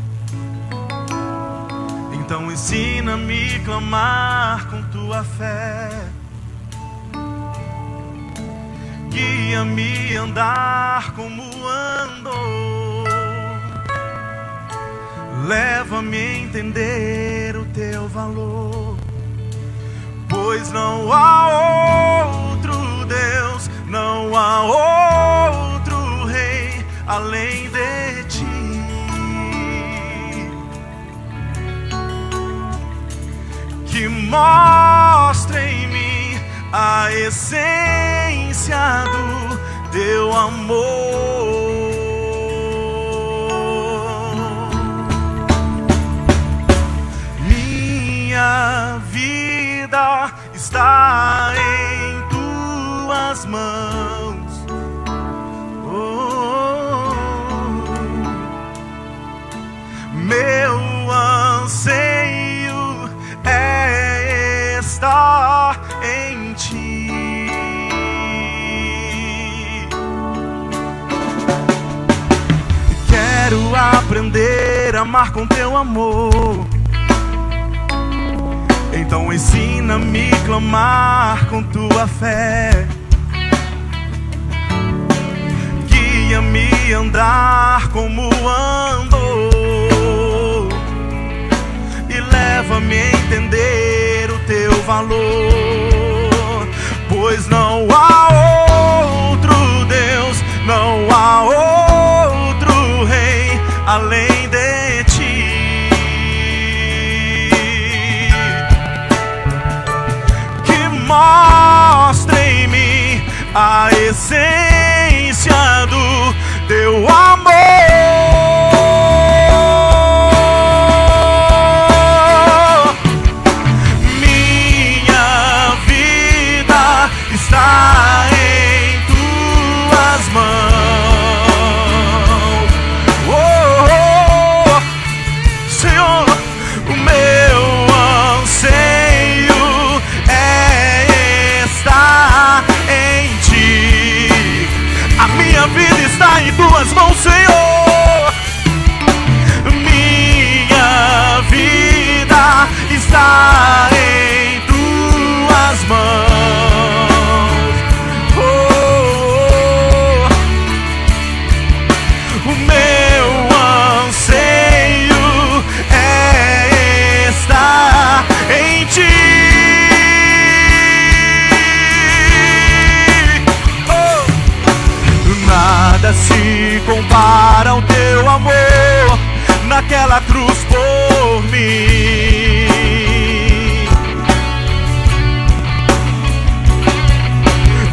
Então ensina-me a clamar com tua fé. Guia-me a andar como andou. Leva-me a entender o teu valor. Pois não há outro Deus, não há outro Rei além de ti. Que mostre em mim a essência do teu amor. Minha vida está em tuas mãos. Meu anseio é estar em ti. Quero aprender a amar com teu amor. Então ensina-me a clamar com tua fé. Guia-me a andar como ando e leva-me a entender o teu valor. Pois não há outro Deus, não há outro Rei além de ti. Que mostre em mim a essência do teu amor. Minha vida está em tuas mãos. Oh, oh, oh. Senhor, o meu anseio é estar em ti. A minha vida está em tuas mãos, Senhor. Minha vida está em tuas mãos. Oh, oh, oh. O meu anseio é estar em ti. Nada se compara ao teu amor naquela cruz por mim.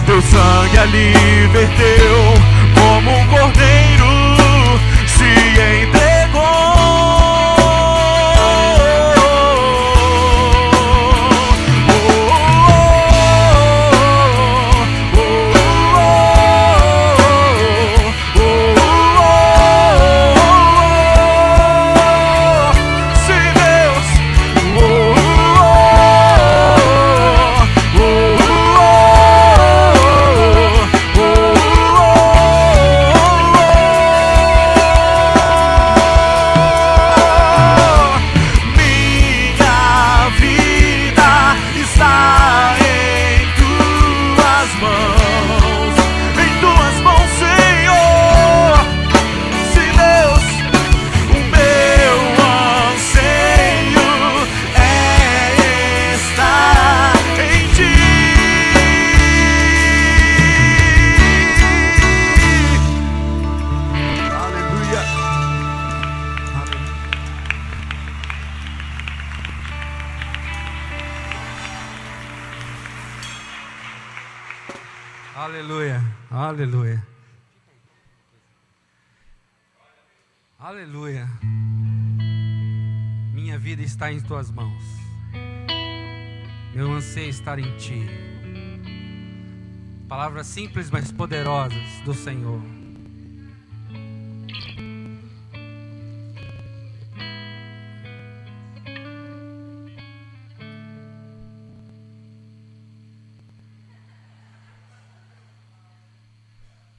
Teu sangue ali verteu como um cordeiro se entregou. Aleluia, aleluia. Aleluia. Minha vida está em tuas mãos. Meu anseio é estar em ti. Palavras simples, mas poderosas do Senhor.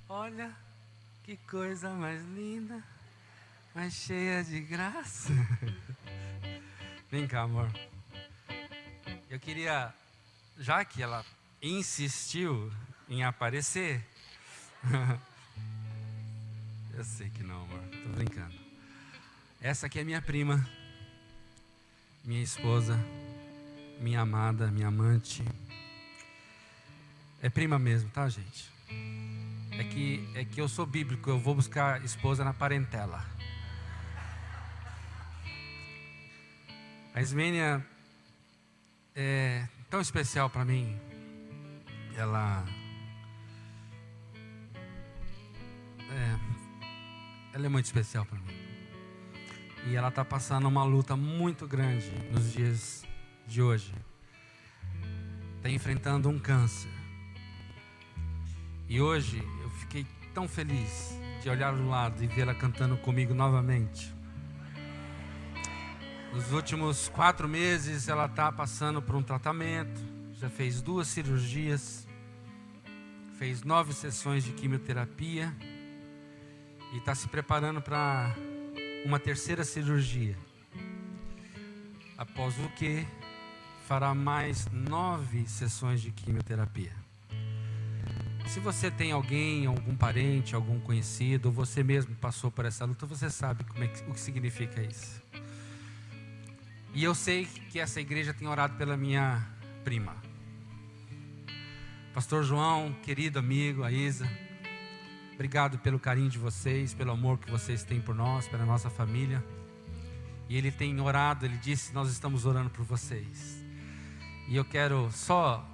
Olha que coisa mais linda, mais cheia de graça. Vem cá, amor. Eu queria, já que ela insistiu em aparecer, eu sei que não, amor, tô brincando. Essa aqui é minha prima, minha esposa, minha amada, minha amante. É prima mesmo, tá, gente? É que eu sou bíblico, eu vou buscar esposa na parentela. A Ismênia é tão especial para mim. Ela é muito especial para mim. E ela está passando uma luta muito grande nos dias de hoje. Está enfrentando um câncer. E hoje eu fiquei tão feliz de olhar do lado e vê-la cantando comigo novamente. Nos últimos 4 meses ela está passando por um tratamento. Já fez 2 cirurgias. Fez 9 sessões de quimioterapia. E está se preparando para uma 3ª cirurgia. Após o que fará mais 9 sessões de quimioterapia. Se você tem alguém, algum parente, algum conhecido, ou você mesmo passou por essa luta, você sabe o que significa isso. E eu sei que essa igreja tem orado pela minha prima. Pastor João, querido amigo, a Isa, obrigado pelo carinho de vocês, pelo amor que vocês têm por nós, pela nossa família. E ele tem orado, ele disse, nós estamos orando por vocês. E eu quero só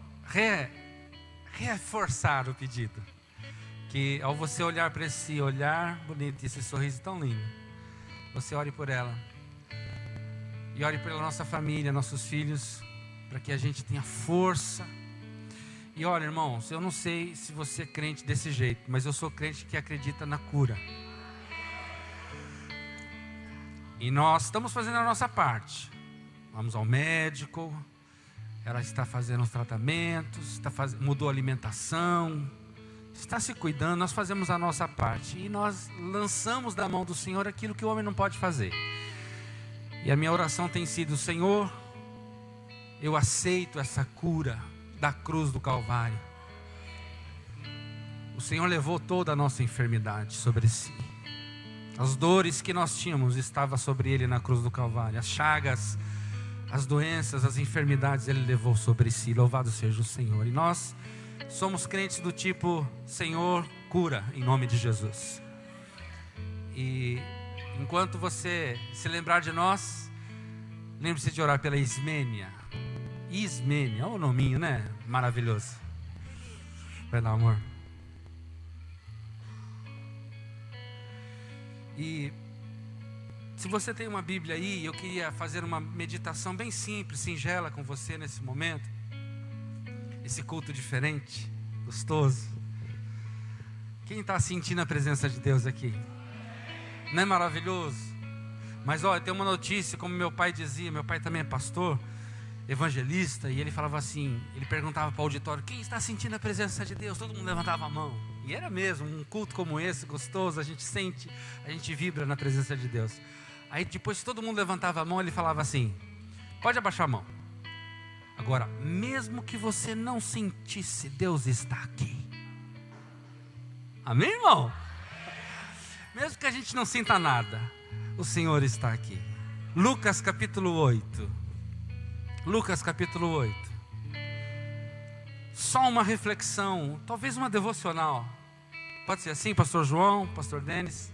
reforçar o pedido. Que ao você olhar para esse olhar bonito, esse sorriso tão lindo, você ore por ela. E ore pela nossa família, nossos filhos, para que a gente tenha força. E olha, irmãos, eu não sei se você é crente desse jeito, mas eu sou crente que acredita na cura. E nós estamos fazendo a nossa parte. Vamos ao médico, ela está fazendo os tratamentos, mudou a alimentação, está se cuidando, nós fazemos a nossa parte. E nós lançamos da mão do Senhor aquilo que o homem não pode fazer. E a minha oração tem sido, Senhor, eu aceito essa cura da cruz do Calvário. O Senhor levou toda a nossa enfermidade sobre si. As dores que nós tínhamos estavam sobre Ele na cruz do Calvário. As chagas, as doenças, as enfermidades Ele levou sobre si. Louvado seja o Senhor. E nós somos crentes do tipo, Senhor, cura em nome de Jesus. E enquanto você se lembrar de nós, lembre-se de orar pela Ismênia. Ismênia, olha o nominho, né? Maravilhoso. Vai lá, amor. E se você tem uma Bíblia aí, eu queria fazer uma meditação bem simples, singela com você nesse momento. Esse culto diferente, gostoso. Quem está sentindo a presença de Deus aqui? Não é maravilhoso? Mas olha, tem uma notícia, como meu pai dizia, meu pai também é pastor, evangelista, e ele falava assim, ele perguntava para o auditório, quem está sentindo a presença de Deus? Todo mundo levantava a mão. E era mesmo, um culto como esse, gostoso, a gente sente, a gente vibra na presença de Deus. Aí depois que todo mundo levantava a mão, ele falava assim, pode abaixar a mão. Agora, mesmo que você não sentisse, Deus está aqui. Amém, irmão? Mesmo que a gente não sinta nada, o Senhor está aqui. Lucas capítulo 8. Lucas capítulo 8. Só uma reflexão, talvez uma devocional. Pode ser assim, pastor João, pastor Denis?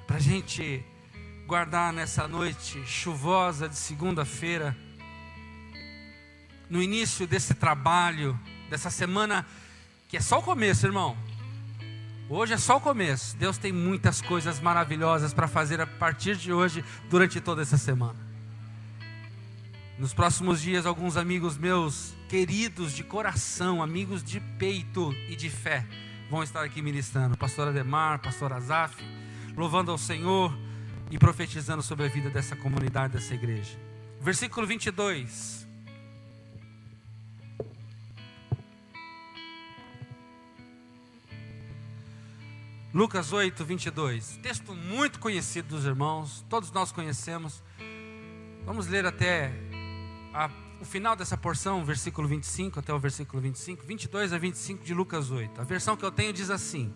Para a gente guardar nessa noite chuvosa de segunda-feira, no início desse trabalho, dessa semana, que é só o começo, irmão. Hoje é só o começo. Deus tem muitas coisas maravilhosas para fazer a partir de hoje, durante toda essa semana. Nos próximos dias, alguns amigos meus, queridos de coração, amigos de peito e de fé, vão estar aqui ministrando. Pastor Ademar, pastor Azaf, louvando ao Senhor e profetizando sobre a vida dessa comunidade, dessa igreja. Versículo 22. Lucas 8, 22. Texto muito conhecido dos irmãos, todos nós conhecemos. Vamos ler até o final dessa porção, versículo 25 até o versículo 25, 22 a 25 de Lucas 8. A versão que eu tenho diz assim: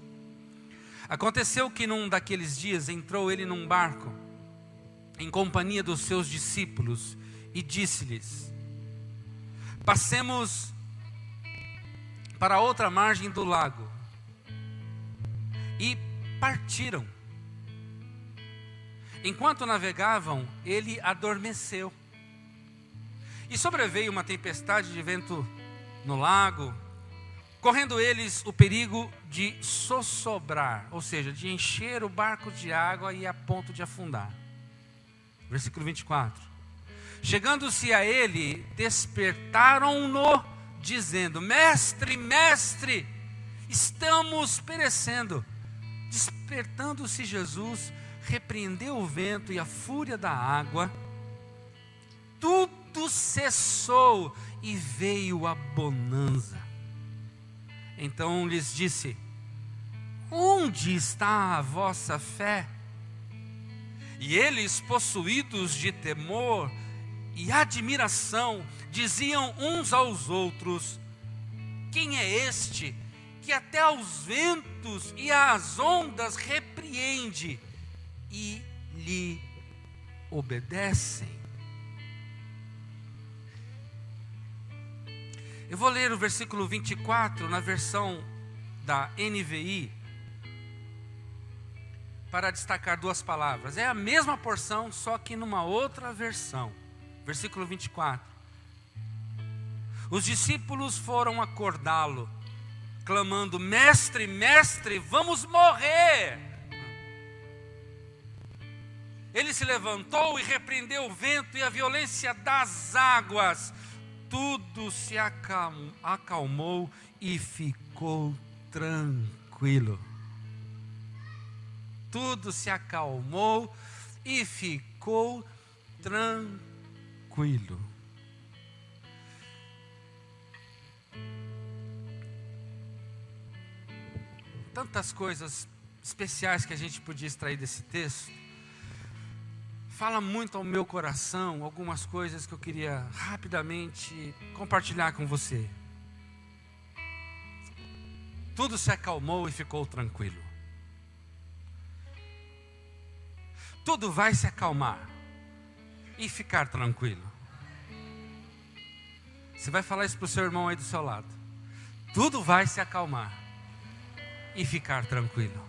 aconteceu que num daqueles dias entrou ele num barco, em companhia dos seus discípulos, e disse-lhes: passemos para a outra margem do lago. E partiram. Enquanto navegavam, ele adormeceu. E sobreveio uma tempestade de vento no lago, correndo eles o perigo de sossobrar, ou seja, de encher o barco de água e a ponto de afundar. Versículo 24. Chegando-se a ele, despertaram-no, dizendo: mestre, mestre, estamos perecendo. Despertando-se Jesus, repreendeu o vento e a fúria da água, tudo cessou e veio a bonança. Então lhes disse: onde está a vossa fé? E eles, possuídos de temor e admiração, diziam uns aos outros: quem é este que até aos ventos e às ondas repreende e lhe obedecem? Eu vou ler o versículo 24 na versão da NVI, para destacar duas palavras. É a mesma porção, só que numa outra versão. Versículo 24. Os discípulos foram acordá-lo, clamando: mestre, mestre, vamos morrer. Ele se levantou e repreendeu o vento e a violência das águas. Tudo se acalmou e ficou tranquilo. Tudo se acalmou e ficou tranquilo. Tantas coisas especiais que a gente podia extrair desse texto. Fala muito ao meu coração algumas coisas que eu queria rapidamente compartilhar com você. Tudo se acalmou e ficou tranquilo. Tudo vai se acalmar e ficar tranquilo. Você vai falar isso para o seu irmão aí do seu lado. Tudo vai se acalmar e ficar tranquilo.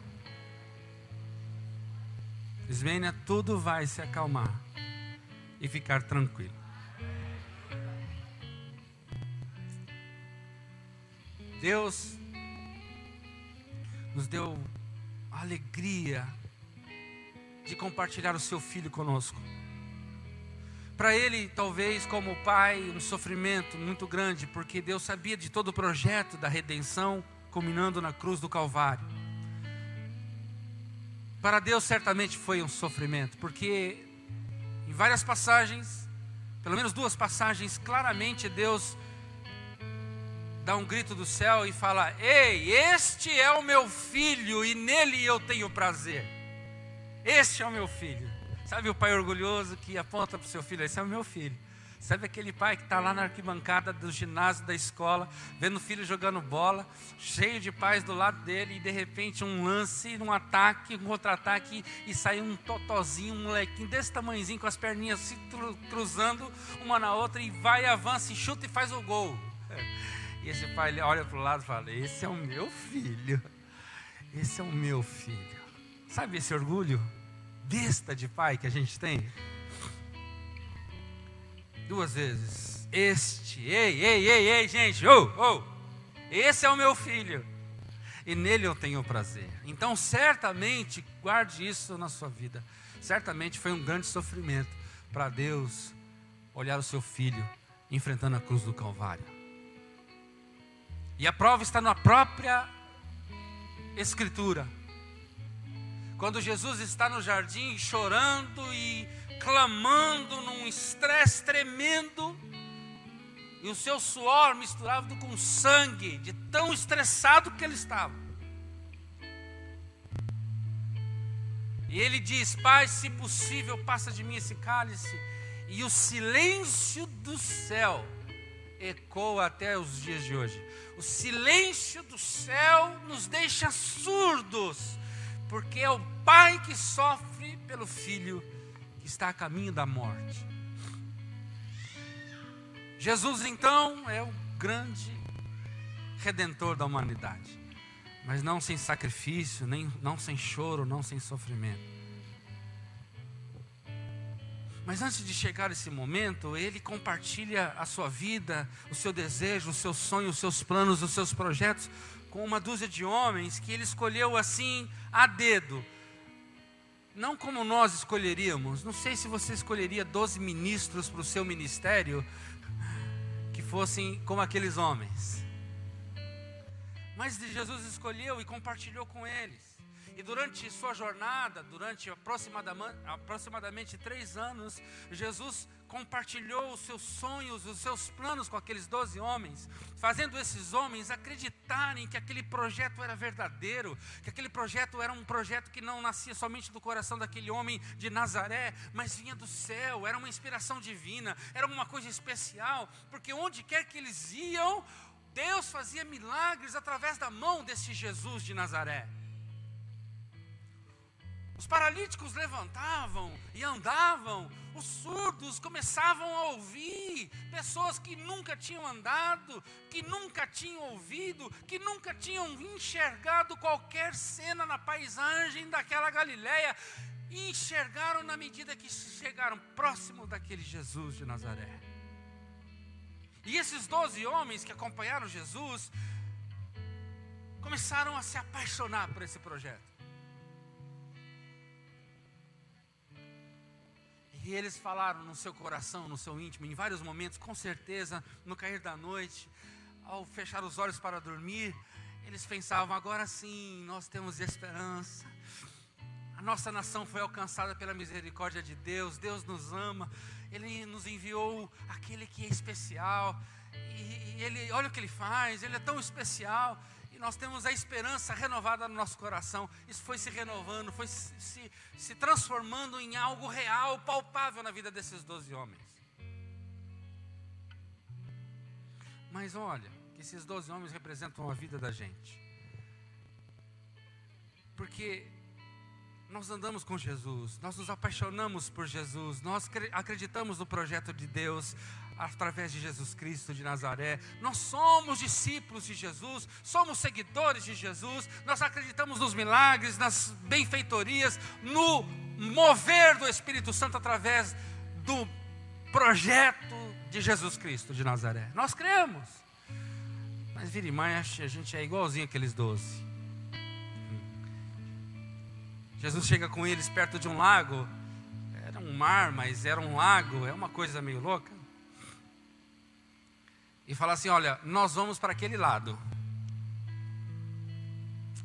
Ismênia, tudo vai se acalmar e ficar tranquilo. Deus nos deu a alegria de compartilhar o seu Filho conosco. Para ele, talvez como pai, um sofrimento muito grande, porque Deus sabia de todo o projeto da redenção, culminando na cruz do Calvário. Para Deus certamente foi um sofrimento, porque em várias passagens, pelo menos duas passagens, claramente Deus dá um grito do céu e fala: ei, este é o meu filho e nele eu tenho prazer. Este é o meu filho. Sabe o pai orgulhoso que aponta para o seu filho: esse é o meu filho. Sabe aquele pai que está lá na arquibancada do ginásio da escola, vendo o filho jogando bola, cheio de paz do lado dele, e de repente um lance, um ataque, um contra-ataque, e sai um totozinho, um molequinho desse tamanhozinho, com as perninhas se cruzando uma na outra, e vai, avança, e chuta e faz o gol. E esse pai ele olha para o lado e fala: esse é o meu filho. Esse é o meu filho. Sabe esse orgulho besta de pai que a gente tem? Duas vezes. Ei, gente, esse é o meu filho e nele eu tenho prazer. Então certamente, guarde isso na sua vida, certamente foi um grande sofrimento para Deus olhar o seu filho enfrentando a cruz do Calvário. E a prova está na própria Escritura. Quando Jesus está no jardim chorando e clamando num estresse tremendo, e o seu suor misturado com sangue, de tão estressado que ele estava. E ele diz: Pai, se possível, passa de mim esse cálice. E o silêncio do céu ecoa até os dias de hoje. O silêncio do céu nos deixa surdos, porque é o pai que sofre pelo filho que está a caminho da morte. Jesus então é o grande redentor da humanidade, mas não sem sacrifício, não sem choro, não sem sofrimento. Mas antes de chegar esse momento, ele compartilha a sua vida, o seu desejo, o seu sonho, os seus planos, os seus projetos com uma dúzia de homens que ele escolheu assim a dedo. Não como nós escolheríamos. Não sei se você escolheria 12 ministros para o seu ministério que fossem como aqueles homens. Mas Jesus escolheu e compartilhou com eles. E durante sua jornada, durante aproximadamente 3 anos, Jesus compartilhou os seus sonhos, os seus planos com aqueles 12 homens, fazendo esses homens acreditarem que aquele projeto era verdadeiro, que aquele projeto era um projeto que não nascia somente do coração daquele homem de Nazaré, mas vinha do céu, era uma inspiração divina, era uma coisa especial, porque onde quer que eles iam, Deus fazia milagres através da mão desse Jesus de Nazaré. Os paralíticos levantavam e andavam, os surdos começavam a ouvir, pessoas que nunca tinham andado, que nunca tinham ouvido, que nunca tinham enxergado qualquer cena na paisagem daquela Galileia, e enxergaram na medida que chegaram próximo daquele Jesus de Nazaré. E esses 12 homens que acompanharam Jesus começaram a se apaixonar por esse projeto. E eles falaram no seu coração, no seu íntimo, em vários momentos, com certeza, no cair da noite, ao fechar os olhos para dormir, eles pensavam: agora sim, nós temos esperança. A nossa nação foi alcançada pela misericórdia de Deus, Deus nos ama, Ele nos enviou aquele que é especial, e Ele, olha o que Ele faz, Ele é tão especial. E nós temos a esperança renovada no nosso coração. Isso foi se renovando, foi se transformando em algo real, palpável na vida desses 12 homens. Mas olha, que esses 12 homens representam a vida da gente. Porque nós andamos com Jesus, nós nos apaixonamos por Jesus, nós acreditamos no projeto de Deus através de Jesus Cristo de Nazaré. Nós somos discípulos de Jesus, somos seguidores de Jesus, nós acreditamos nos milagres, nas benfeitorias, no mover do Espírito Santo através do projeto de Jesus Cristo de Nazaré. Nós cremos, mas vira e mexe, a gente é igualzinho aqueles 12. Jesus chega com eles perto de um lago, era um mar, mas era um lago, é uma coisa meio louca. E fala assim: olha, nós vamos para aquele lado.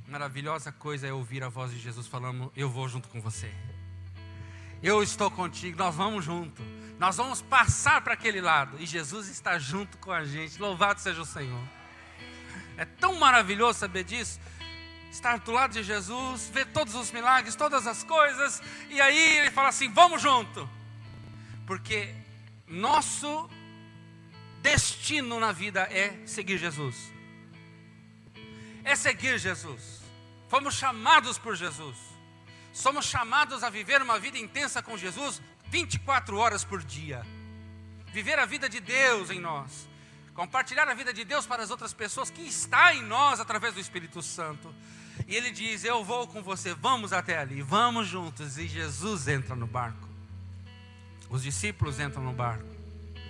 Maravilhosa coisa é ouvir a voz de Jesus falando: eu vou junto com você. Eu estou contigo, nós vamos junto. Nós vamos passar para aquele lado. E Jesus está junto com a gente, louvado seja o Senhor. É tão maravilhoso saber disso. Estar do lado de Jesus, ver todos os milagres, todas as coisas. E aí ele fala assim: vamos junto. Porque nosso destino na vida é seguir Jesus. É seguir Jesus. Fomos chamados por Jesus. Somos chamados a viver uma vida intensa com Jesus 24 horas por dia. Viver a vida de Deus em nós. Compartilhar a vida de Deus para as outras pessoas que está em nós através do Espírito Santo. E ele diz: eu vou com você, vamos até ali, vamos juntos. E Jesus entra no barco. Os discípulos entram no barco.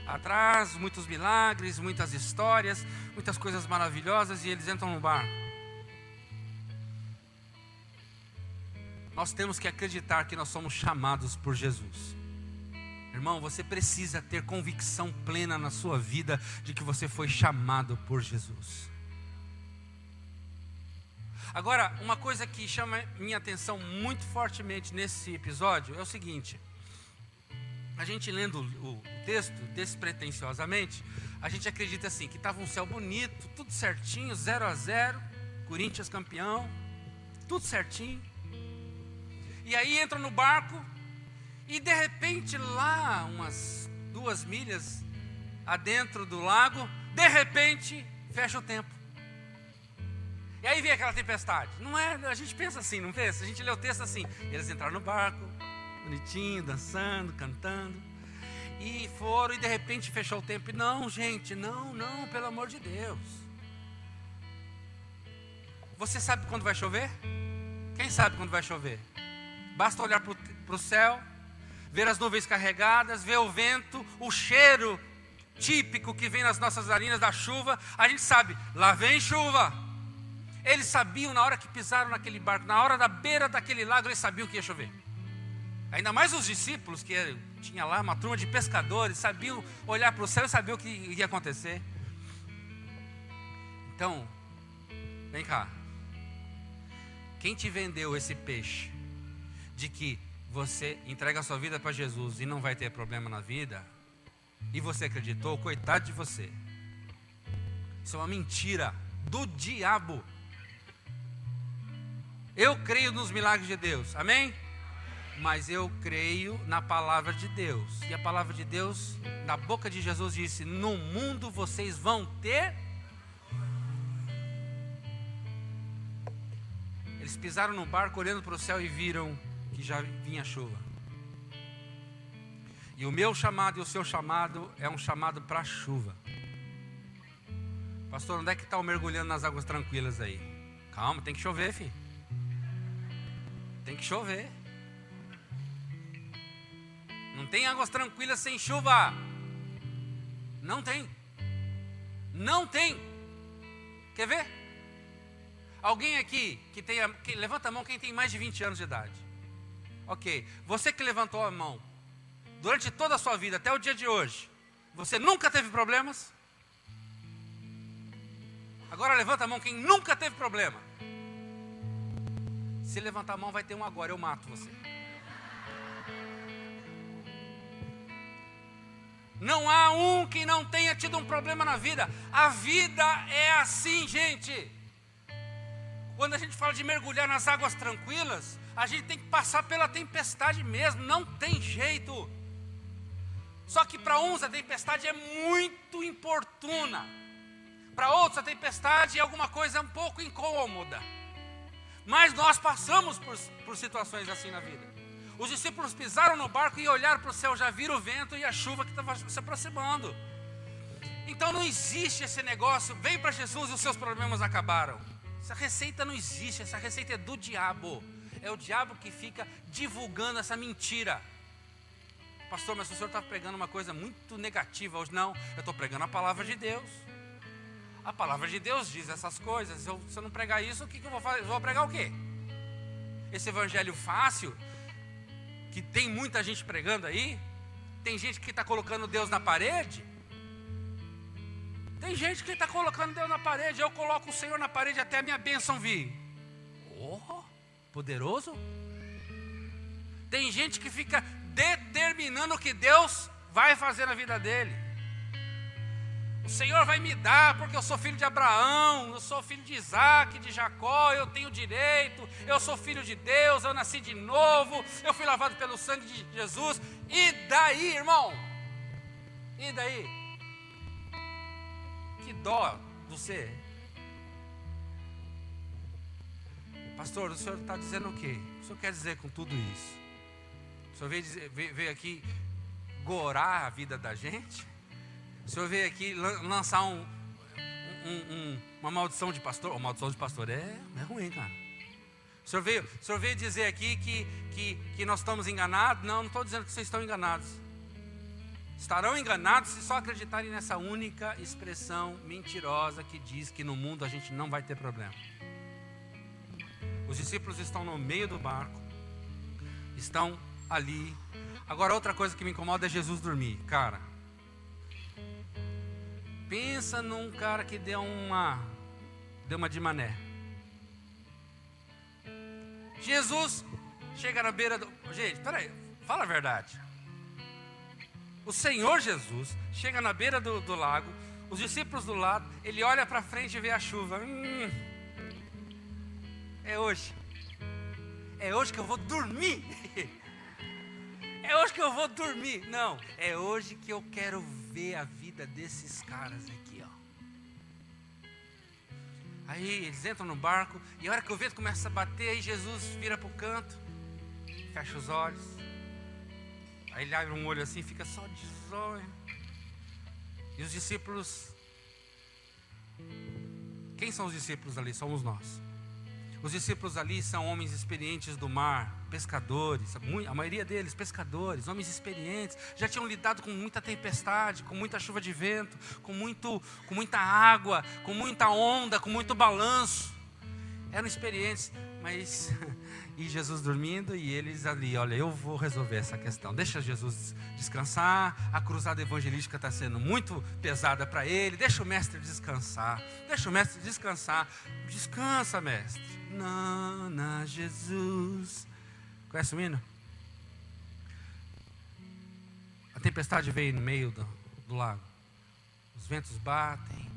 Atrás, muitos milagres, muitas histórias, muitas coisas maravilhosas, e eles entram no barco. Nós temos que acreditar que nós somos chamados por Jesus. Irmão, você precisa ter convicção plena na sua vida de que você foi chamado por Jesus. Agora, uma coisa que chama minha atenção muito fortemente nesse episódio é o seguinte: a gente lendo o texto despretensiosamente, a gente acredita assim, que estava um céu bonito, tudo certinho, 0-0, Corinthians campeão, tudo certinho. E aí entram no barco e de repente lá, umas 2 milhas adentro do lago, de repente fecha o tempo. E aí vem aquela tempestade. Não é, a gente pensa assim, não pensa? A gente lê o texto assim: eles entraram no barco, bonitinho, dançando, cantando, e foram, e de repente fechou o tempo. E não, gente, não, pelo amor de Deus. Você sabe quando vai chover? Quem sabe quando vai chover? Basta olhar para o céu, ver as nuvens carregadas, ver o vento, o cheiro típico que vem nas nossas narinas da chuva. A gente sabe, lá vem chuva. Eles sabiam na hora que pisaram naquele barco, na hora da beira daquele lago, eles sabiam que ia chover. Ainda mais os discípulos, que tinha lá uma turma de pescadores, sabiam olhar para o céu e sabiam o que ia acontecer. Então, vem cá. Quem te vendeu esse peixe de que você entrega a sua vida para Jesus e não vai ter problema na vida, e você acreditou, coitado de você. Isso é uma mentira do diabo. Eu creio nos milagres de Deus, amém? Mas eu creio na palavra de Deus. E a palavra de Deus, na boca de Jesus, disse: no mundo vocês vão ter. Eles pisaram no barco, olhando para o céu, e viram que já vinha chuva. E o meu chamado e o seu chamado é um chamado para a chuva. Pastor, onde é que está o mergulhando nas águas tranquilas aí? Calma, tem que chover, filho. Tem que chover. Não tem águas tranquilas sem chuva. Não tem. Não tem. Quer ver? Alguém aqui que levanta a mão, quem tem mais de 20 anos de idade. Ok. Você que levantou a mão, durante toda a sua vida, até o dia de hoje, você nunca teve problemas? Agora levanta a mão quem nunca teve problema. Se levantar a mão, vai ter um agora, eu mato você. Não há um que não tenha tido um problema na vida. A vida é assim, gente. Quando a gente fala de mergulhar nas águas tranquilas, a gente tem que passar pela tempestade mesmo, não tem jeito. Só que para uns a tempestade é muito importuna. Para outros a tempestade é alguma coisa um pouco incômoda. Mas nós passamos por situações assim na vida. Os discípulos pisaram no barco e olharam para o céu, já viram o vento e a chuva que estava se aproximando. Então não existe esse negócio, vem para Jesus e os seus problemas acabaram. Essa receita não existe, essa receita é do diabo. É o diabo que fica divulgando essa mentira. Pastor, mas o senhor está pregando uma coisa muito negativa hoje. Não, eu estou pregando a palavra de Deus. A palavra de Deus diz essas coisas. Se eu não pregar isso, o que eu vou fazer? Eu vou pregar o quê? Esse evangelho fácil, que tem muita gente pregando aí. Tem gente que está colocando Deus na parede. Tem gente que está colocando Deus na parede. Eu coloco o Senhor na parede até a minha bênção vir. Oh, poderoso. Tem gente que fica determinando o que Deus vai fazer na vida dele. O Senhor vai me dar porque eu sou filho de Abraão, eu sou filho de Isaac, de Jacó, eu tenho direito, eu sou filho de Deus, eu nasci de novo, eu fui lavado pelo sangue de Jesus. E daí, irmão? E daí? Que dó do ser. Pastor, o senhor está dizendo o quê? O senhor quer dizer com tudo isso? O senhor veio aqui gorar a vida da gente? O senhor veio aqui lançar uma maldição de pastor? Uma maldição de pastor é ruim, cara. O senhor veio dizer aqui que nós estamos enganados? Não estou dizendo que vocês estão enganados. Estarão enganados se só acreditarem nessa única expressão mentirosa que diz que no mundo a gente não vai ter problema. Os discípulos estão no meio do barco, estão ali. Agora, outra coisa que me incomoda é Jesus dormir. Cara, pensa num cara que deu uma de mané. Jesus chega na beira do... Gente, peraí, fala a verdade. O Senhor Jesus chega na beira do lago, os discípulos do lado, ele olha para frente e vê a chuva. É hoje. É hoje que eu vou dormir. É hoje que eu vou dormir. Não, é hoje que eu quero ver a vida desses caras aqui, ó. Aí eles entram no barco e a hora que o vento começa a bater, aí Jesus vira para o canto, fecha os olhos. Aí ele abre um olho assim, fica só de zóio. E os discípulos... Quem são os discípulos ali? Somos nós. Os discípulos ali são homens experientes do mar, pescadores, a maioria deles pescadores, homens experientes, já tinham lidado com muita tempestade, com muita chuva de vento, com muita água, com muita onda, com muito balanço. Eram experientes, mas e Jesus dormindo e eles ali, olha, eu vou resolver essa questão. Deixa Jesus descansar, a cruzada evangelística está sendo muito pesada para ele, deixa o mestre descansar, deixa o mestre descansar. Descansa, mestre. Nana Jesus. Conhece o hino? A tempestade veio no meio do lago. Os ventos batem.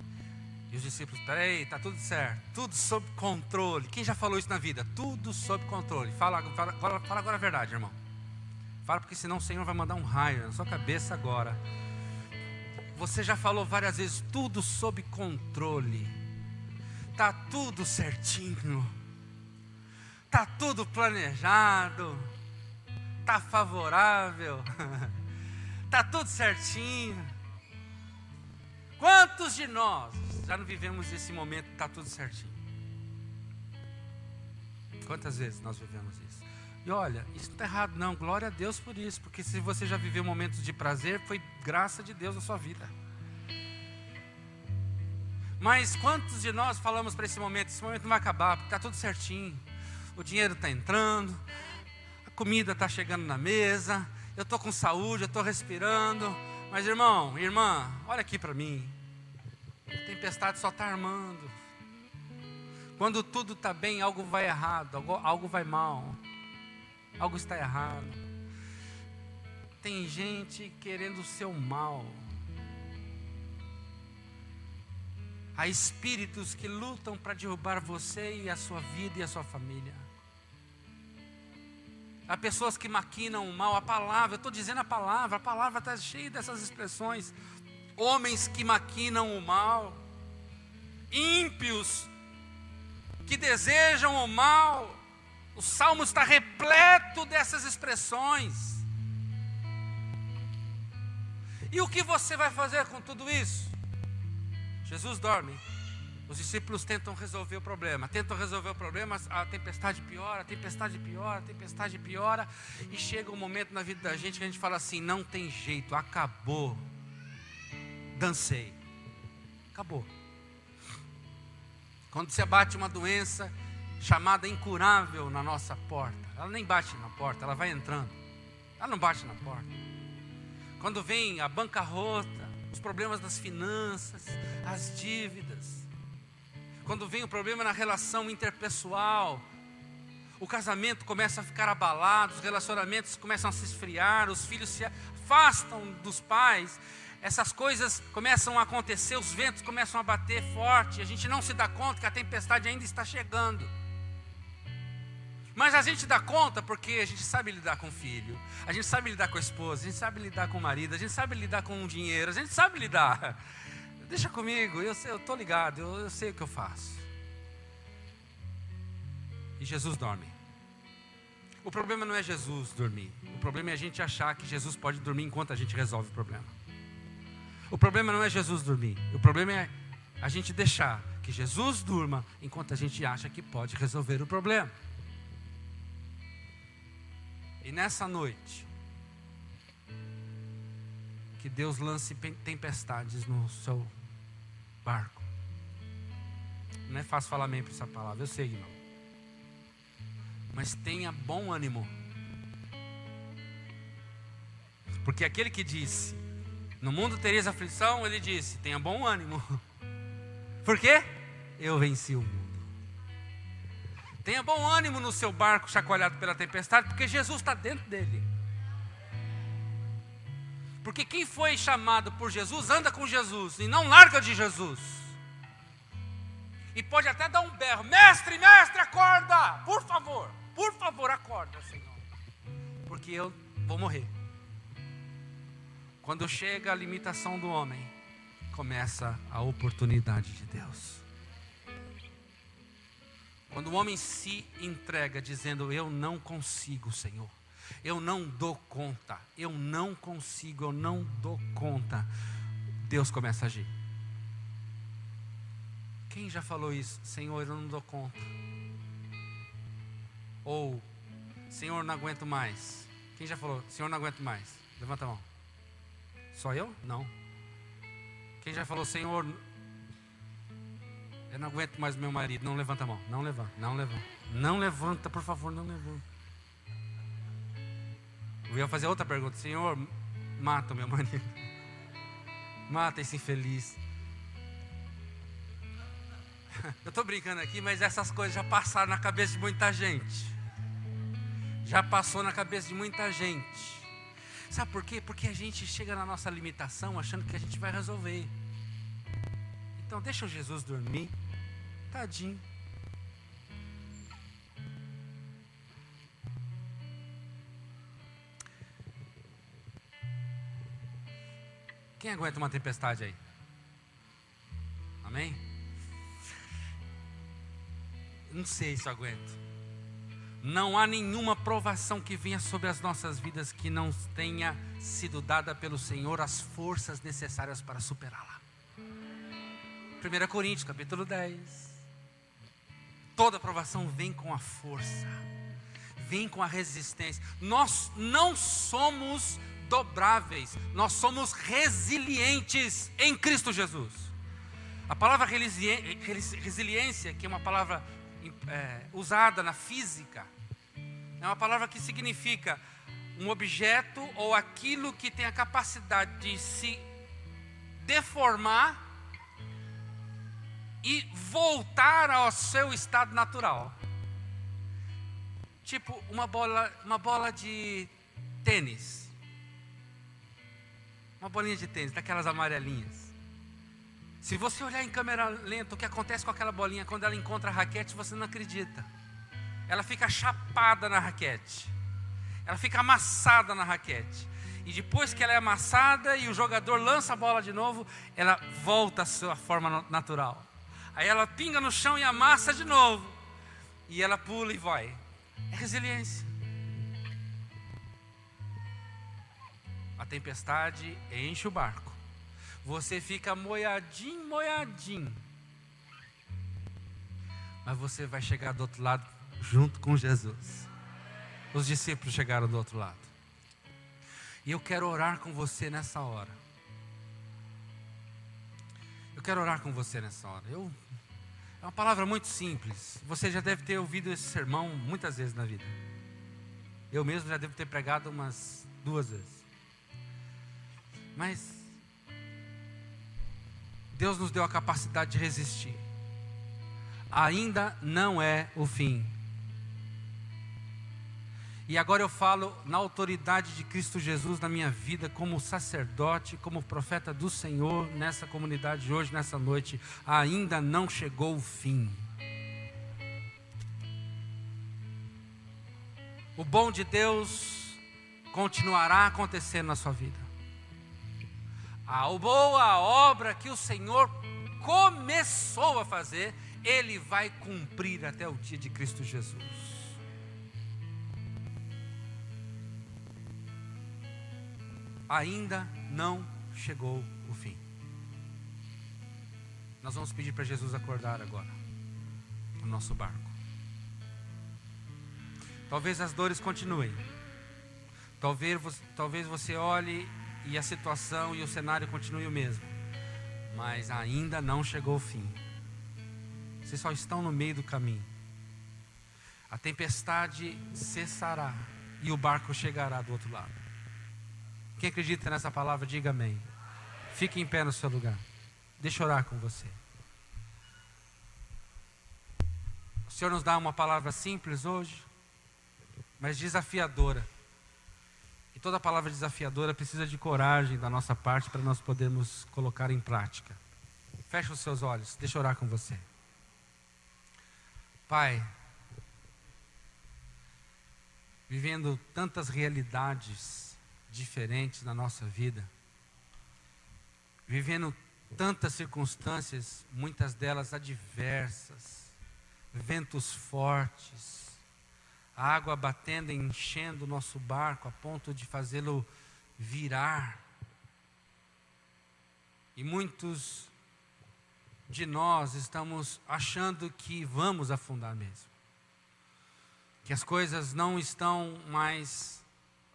E os discípulos, peraí, está tudo certo. Tudo sob controle. Quem já falou isso na vida? Tudo sob controle. Fala agora a verdade, irmão. Fala, porque senão o Senhor vai mandar um raio na sua cabeça agora. Você já falou várias vezes, tudo sob controle. Está tudo certinho. Está tudo planejado. Está favorável. Está tudo certinho. Quantos de nós já não vivemos esse momento, está tudo certinho? Quantas vezes nós vivemos isso? E olha, isso não está errado não, glória a Deus por isso, porque se você já viveu momentos de prazer, foi graça de Deus na sua vida. Mas quantos de nós falamos para esse momento não vai acabar, porque está tudo certinho, o dinheiro está entrando, a comida está chegando na mesa, eu estou com saúde, eu estou respirando. Mas irmão, irmã, olha aqui para mim. A tempestade só está armando. Quando tudo está bem, algo vai errado, algo vai mal. Algo está errado. Tem gente querendo o seu mal. Há espíritos que lutam para derrubar você e a sua vida e a sua família. Há pessoas que maquinam o mal, a palavra, eu estou dizendo a palavra está cheia dessas expressões. Homens que maquinam o mal, ímpios que desejam o mal. O Salmo está repleto dessas expressões. E o que você vai fazer com tudo isso? Jesus dorme. Os discípulos tentam resolver o problema, a tempestade piora, a tempestade piora, a tempestade piora, e chega um momento na vida da gente que a gente fala assim, não tem jeito, acabou, dancei, acabou. Quando se abate uma doença chamada incurável na nossa porta, ela nem bate na porta, ela vai entrando, ela não bate na porta. Quando vem a bancarrota, os problemas das finanças, as dívidas, quando vem o problema na relação interpessoal, o casamento começa a ficar abalado, os relacionamentos começam a se esfriar, os filhos se afastam dos pais, essas coisas começam a acontecer, os ventos começam a bater forte, a gente não se dá conta que a tempestade ainda está chegando. Mas a gente dá conta porque a gente sabe lidar com o filho, a gente sabe lidar com a esposa, a gente sabe lidar com o marido, a gente sabe lidar com o dinheiro, a gente sabe lidar. Deixa comigo, eu estou ligado, eu sei o que eu faço. E Jesus dorme. O problema não é Jesus dormir. O problema é a gente achar que Jesus pode dormir enquanto a gente resolve o problema. O problema não é Jesus dormir. O problema é a gente deixar que Jesus durma enquanto a gente acha que pode resolver o problema. E nessa noite, que Deus lance tempestades no seu barco. Não é fácil falar amém para essa palavra, eu sei, irmão. Mas tenha bom ânimo. Porque aquele que disse, no mundo tereis aflição, ele disse, tenha bom ânimo. Por quê? Eu venci o mundo. Tenha bom ânimo no seu barco chacoalhado pela tempestade, porque Jesus está dentro dele. Porque quem foi chamado por Jesus, anda com Jesus e não larga de Jesus. E pode até dar um berro, mestre, mestre, acorda, por favor, acorda, Senhor. Porque eu vou morrer. Quando chega a limitação do homem, começa a oportunidade de Deus. Quando o homem se entrega dizendo, eu não consigo, Senhor. Eu não dou conta, eu não consigo, eu não dou conta. Deus começa a agir. Quem já falou isso? Senhor, eu não dou conta. Ou, Senhor, não aguento mais. Quem já falou, Senhor, não aguento mais? Levanta a mão. Só eu? Não. Quem já falou, Senhor, eu não aguento mais meu marido? Não levanta a mão. Não levanta, não levanta. Não levanta, por favor, não levanta. Eu ia fazer outra pergunta. Senhor, mata o meu marido. Mata esse infeliz. Eu estou brincando aqui, mas essas coisas já passaram na cabeça de muita gente. Já passou na cabeça de muita gente. Sabe por quê? Porque a gente chega na nossa limitação achando que a gente vai resolver. Então deixa o Jesus dormir. Tadinho. Quem aguenta uma tempestade aí? Amém? Não sei se eu aguento. Não há nenhuma provação que venha sobre as nossas vidas que não tenha sido dada pelo Senhor as forças necessárias para superá-la. 1 Coríntios, capítulo 10. Toda provação vem com a força, vem com a resistência. Nós não somos dobráveis, nós somos resilientes em Cristo Jesus. A palavra resiliência, que é uma palavra usada na física, é uma palavra que significa um objeto ou aquilo que tem a capacidade de se deformar e voltar ao seu estado natural. Tipo uma bola de tênis. Uma bolinha de tênis, daquelas amarelinhas. Se você olhar em câmera lenta, o que acontece com aquela bolinha quando ela encontra a raquete, você não acredita. Ela fica chapada na raquete. Ela fica amassada na raquete. E depois que ela é amassada e o jogador lança a bola de novo, ela volta à sua forma natural. Aí ela pinga no chão e amassa de novo. E ela pula e vai. É resiliência. A tempestade enche o barco. Você fica moiadinho. Mas você vai chegar do outro lado junto com Jesus. Os discípulos chegaram do outro lado. E eu quero orar com você nessa hora. É uma palavra muito simples. Você já deve ter ouvido esse sermão muitas vezes na vida. Eu mesmo já devo ter pregado umas 2 vezes. Mas Deus nos deu a capacidade de resistir. Ainda não é o fim. E agora eu falo na autoridade de Cristo Jesus na minha vida, como sacerdote, como profeta do Senhor, nessa comunidade hoje, nessa noite. Ainda não chegou o fim. O bom de Deus continuará acontecendo na sua vida. A boa obra que o Senhor começou a fazer, Ele vai cumprir até o dia de Cristo Jesus. Ainda não chegou o fim. Nós vamos pedir para Jesus acordar agora no nosso barco. Talvez as dores continuem. Talvez você olhe e a situação e o cenário continue o mesmo. Mas ainda não chegou o fim. Vocês só estão no meio do caminho. A tempestade cessará e o barco chegará do outro lado. Quem acredita nessa palavra, diga amém. Fique em pé no seu lugar. Deixa eu orar com você. O Senhor nos dá uma palavra simples hoje, mas desafiadora. E toda palavra desafiadora precisa de coragem da nossa parte para nós podermos colocar em prática. Feche os seus olhos, deixa eu orar com você. Pai, vivendo tantas realidades diferentes na nossa vida, vivendo tantas circunstâncias, muitas delas adversas, ventos fortes, a água batendo e enchendo o nosso barco a ponto de fazê-lo virar. E muitos de nós estamos achando que vamos afundar mesmo. Que as coisas não estão mais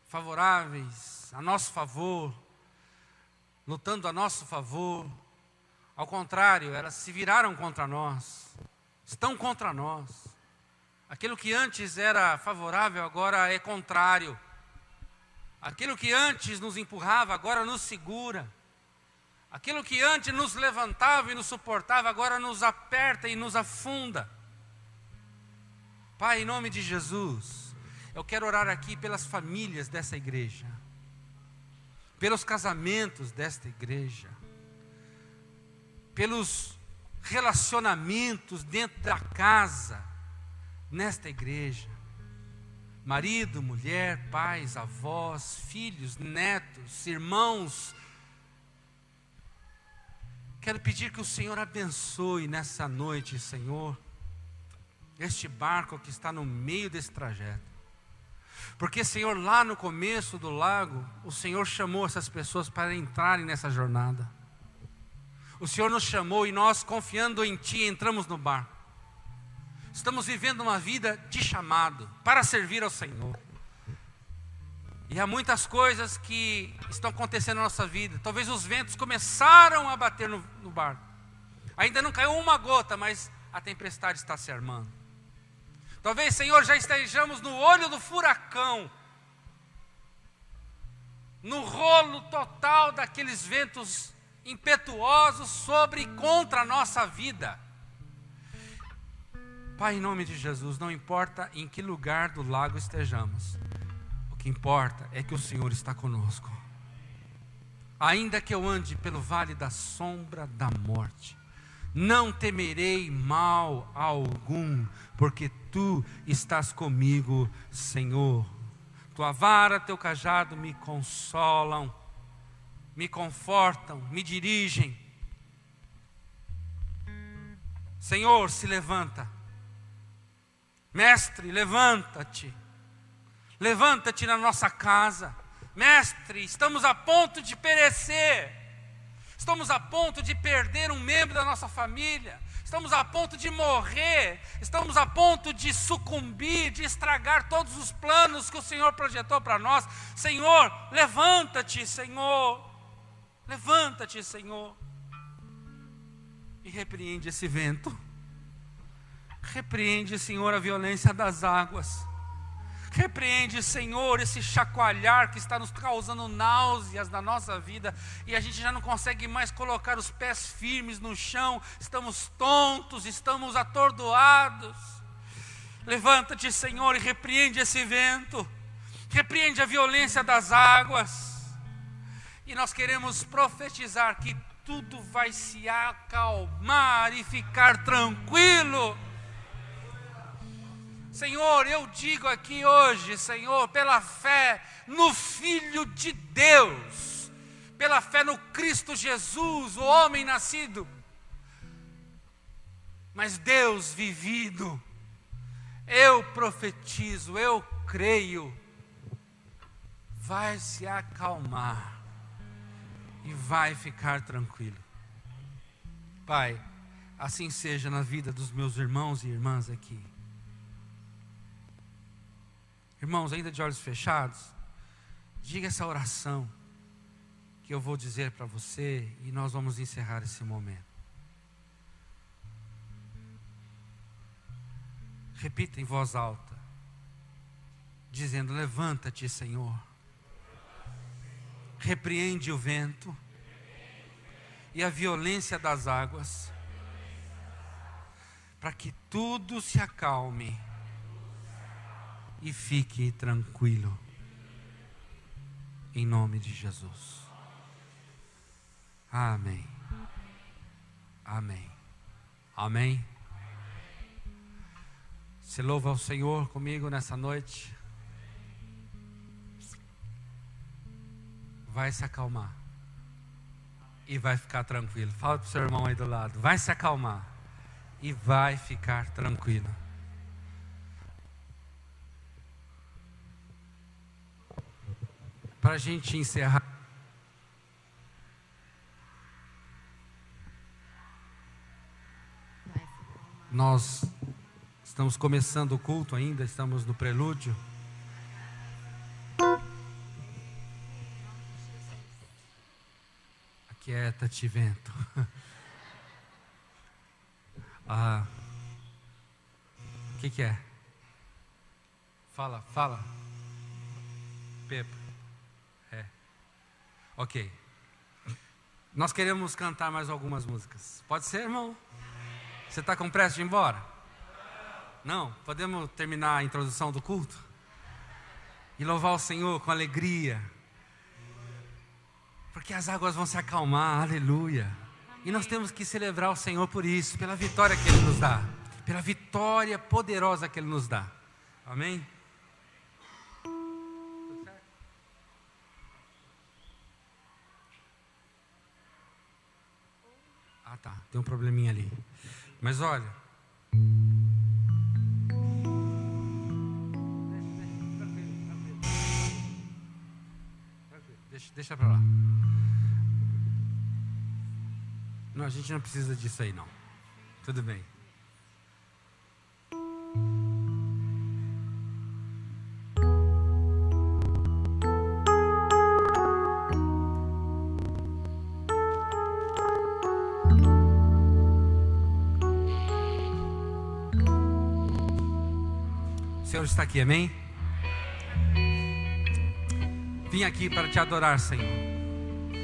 favoráveis a nosso favor, lutando a nosso favor. Ao contrário, elas se viraram contra nós, estão contra nós. Aquilo que antes era favorável, agora é contrário. Aquilo que antes nos empurrava, agora nos segura. Aquilo que antes nos levantava e nos suportava, agora nos aperta e nos afunda. Pai, em nome de Jesus, eu quero orar aqui pelas famílias dessa igreja, pelos casamentos desta igreja, pelos relacionamentos dentro da casa, nesta igreja. Marido, mulher, pais, avós, filhos, netos, irmãos. Quero pedir que o Senhor abençoe nessa noite, Senhor, este barco que está no meio desse trajeto. Porque, Senhor, lá no começo do lago, o Senhor chamou essas pessoas para entrarem nessa jornada. O Senhor nos chamou e nós, confiando em Ti, entramos no barco. Estamos vivendo uma vida de chamado para servir ao Senhor. E há muitas coisas que estão acontecendo na nossa vida. Talvez os ventos começaram a bater no barco. Ainda não caiu uma gota, mas a tempestade está se armando. Talvez, Senhor, já estejamos no olho do furacão, no rolo total daqueles ventos impetuosos sobre e contra a nossa vida. Pai, em nome de Jesus, não importa em que lugar do lago estejamos, o que importa é que o Senhor está conosco. Ainda que eu ande pelo vale da sombra da morte, não temerei mal algum, porque Tu estás comigo, Senhor. Tua vara, Teu cajado me consolam, me confortam, me dirigem. Senhor, se levanta. Mestre, levanta-te. Levanta-te na nossa casa. Mestre, estamos a ponto de perecer. Estamos a ponto de perder um membro da nossa família. Estamos a ponto de morrer. Estamos a ponto de sucumbir, de estragar todos os planos que o Senhor projetou para nós. Senhor, levanta-te, Senhor. Levanta-te, Senhor. E repreende esse vento. Repreende, Senhor, a violência das águas. Repreende, Senhor, esse chacoalhar que está nos causando náuseas na nossa vida, e a gente já não consegue mais colocar os pés firmes no chão, estamos tontos, estamos atordoados. Levanta-te, Senhor, e repreende esse vento, repreende a violência das águas, e nós queremos profetizar que tudo vai se acalmar e ficar tranquilo. Senhor, eu digo aqui hoje, Senhor, pela fé no Filho de Deus, pela fé no Cristo Jesus, o homem nascido, mas Deus vivido, eu profetizo, eu creio, vai se acalmar e vai ficar tranquilo. Pai, assim seja na vida dos meus irmãos e irmãs aqui. Irmãos, ainda de olhos fechados, diga essa oração que eu vou dizer para você e nós vamos encerrar esse momento. Repita em voz alta, dizendo: levanta-te, Senhor. Repreende o vento e a violência das águas, para que tudo se acalme e fique tranquilo, em nome de Jesus. Amém. Amém. Amém. Se louva ao Senhor comigo nessa noite. Vai se acalmar e vai ficar tranquilo. Fala para o seu irmão aí do lado: vai se acalmar e vai ficar tranquilo. Para a gente encerrar, nós estamos começando o culto ainda, estamos no prelúdio. Aquieta-te, vento. O que é? Fala. Pepa. É. Ok. Nós queremos cantar mais algumas músicas. Pode ser, irmão? Você está com pressa de ir embora? Não? Podemos terminar a introdução do culto? E louvar o Senhor com alegria. Porque as águas vão se acalmar, aleluia. E nós temos que celebrar o Senhor por isso, pela vitória que Ele nos dá. Pela vitória poderosa que Ele nos dá. Amém? Tudo certo? Ah, tá. Tem um probleminha ali. Mas olha. Deixa pra lá. Não, a gente não precisa disso aí, não. Tudo bem. O Senhor está aqui, amém? Vim aqui para te adorar, Senhor.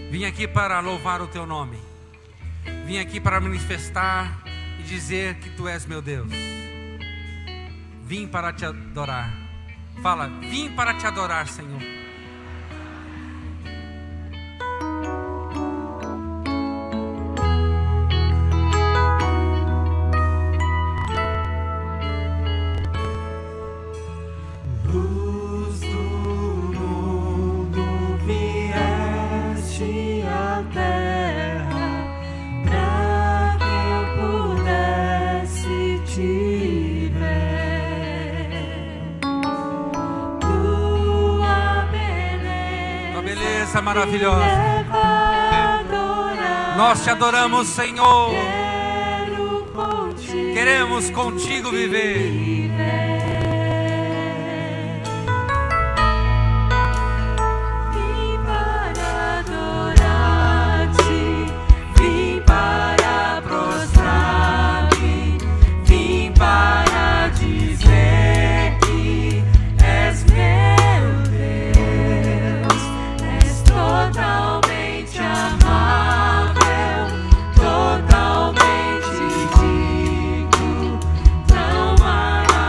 Vim aqui para louvar o teu nome. Vim aqui para manifestar e dizer que tu és meu Deus. Vim para te adorar. Fala, vim para te adorar, Senhor. Maravilhosa. Nós te adoramos, Senhor. Queremos contigo viver. Vim para adorar-te, vim para prostrar-me, vim para dizer que és meu Deus. Totalmente amável, totalmente digno, tão maravilhoso.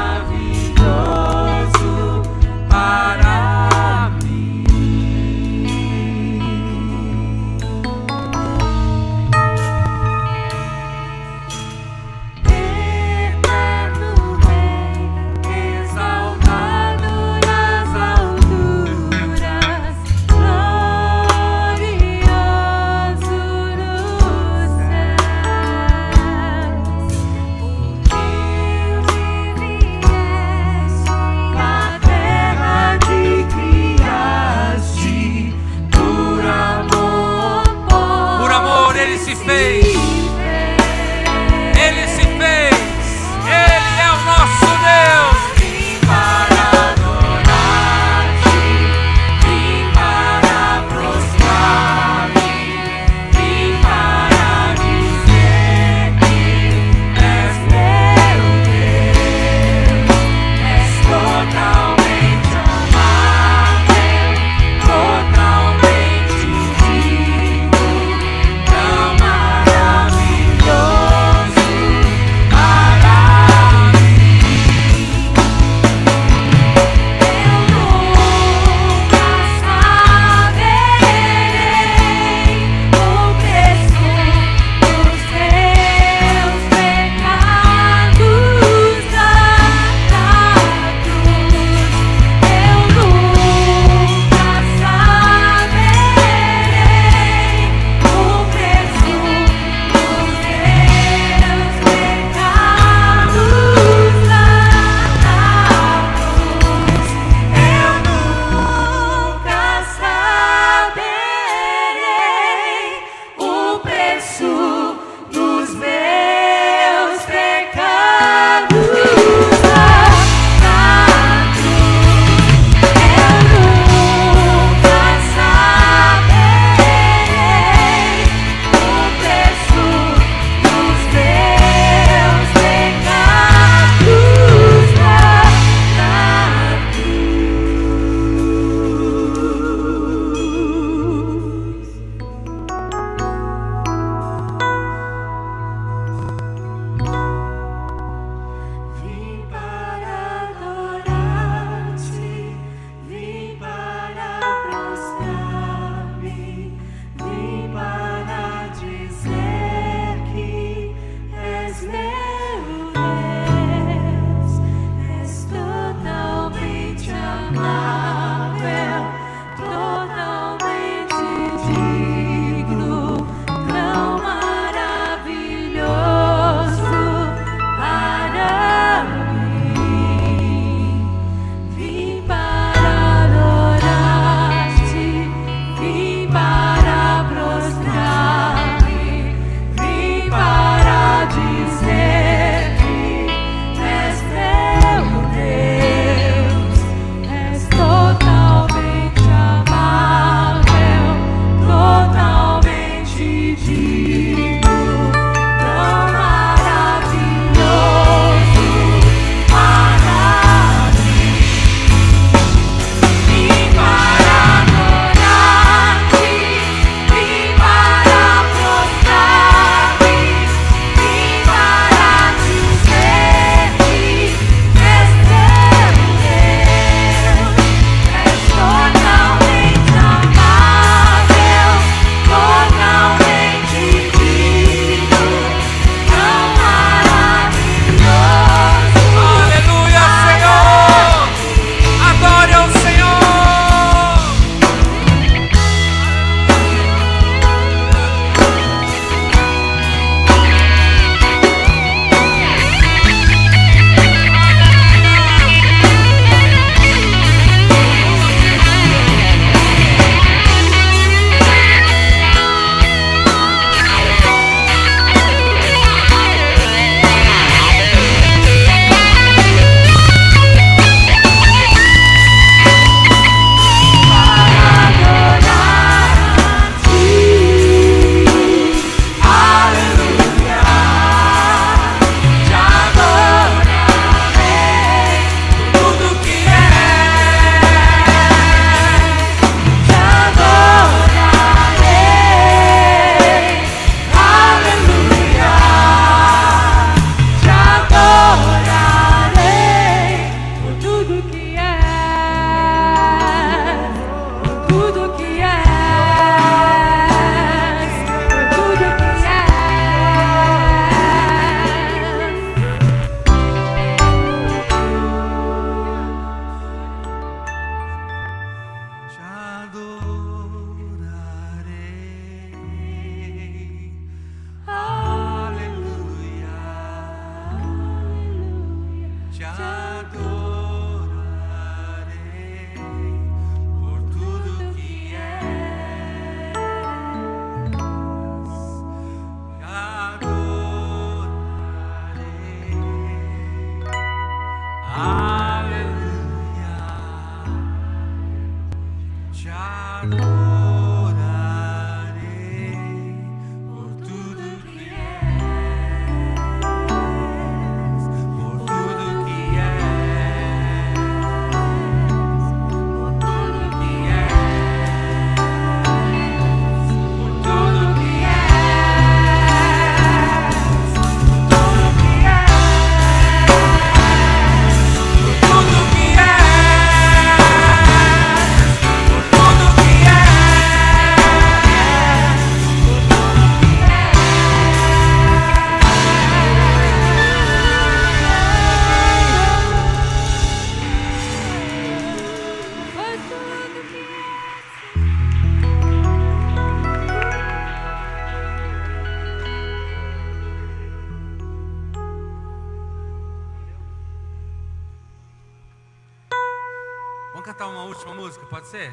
cantar uma última música, pode ser?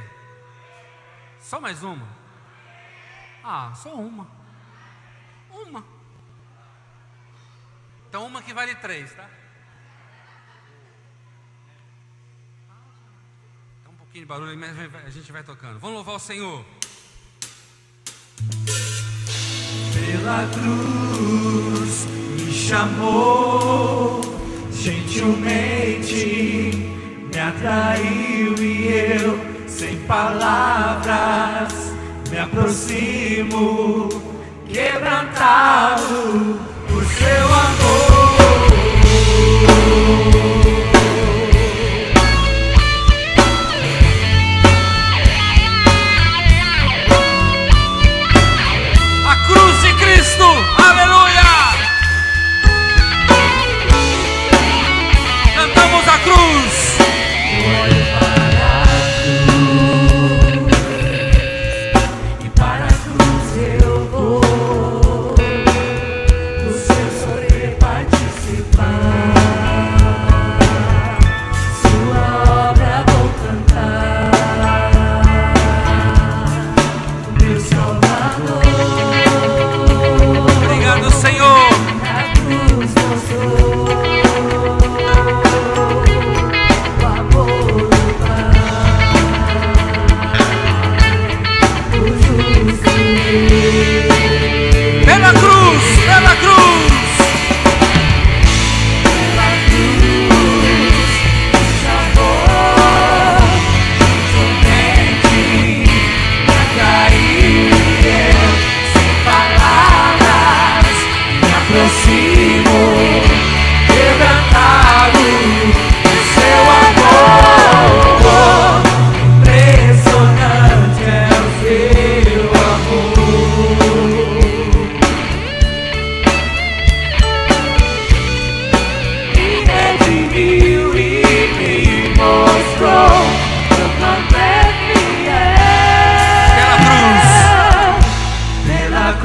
Só mais uma? Ah, só uma. Uma. Então uma que vale 3, tá? Tá um pouquinho de barulho aí, mas a gente vai tocando. Vamos louvar o Senhor. Pela cruz me chamou, gentilmente me atraiu e eu, sem palavras, me aproximo, quebrantado por seu amor. Cantamos a cruz. Olho para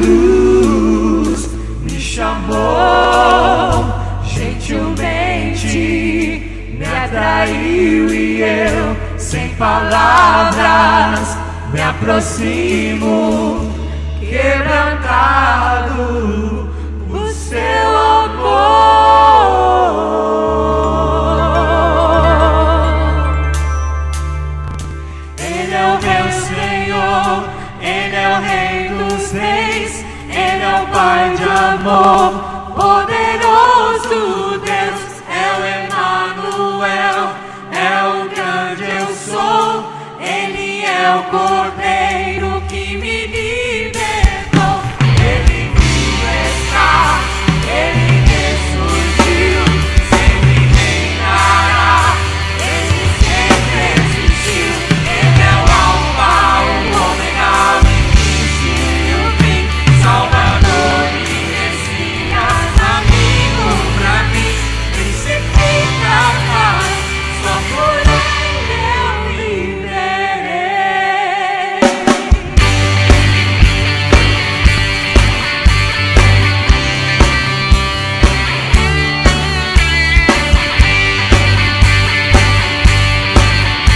cruz me chamou, gentilmente me atraiu e eu, sem palavras, me aproximo, quebrantado o seu amor. Ele é o meu Senhor, Ele é o Rei dos Reis, Ele é o Pai de amor, poderoso Deus, é o Emanuel, é o grande eu sou, Ele é o Cordeiro que me libertou, Ele vivo está, Ele ressurgiu, sempre reinará, Ele sempre existiu, Ele é o Alfa, o Ômega, o início e o fim, Salvador e Messias, amigo pra mim, príncipe da paz, só por Ele eu viverei.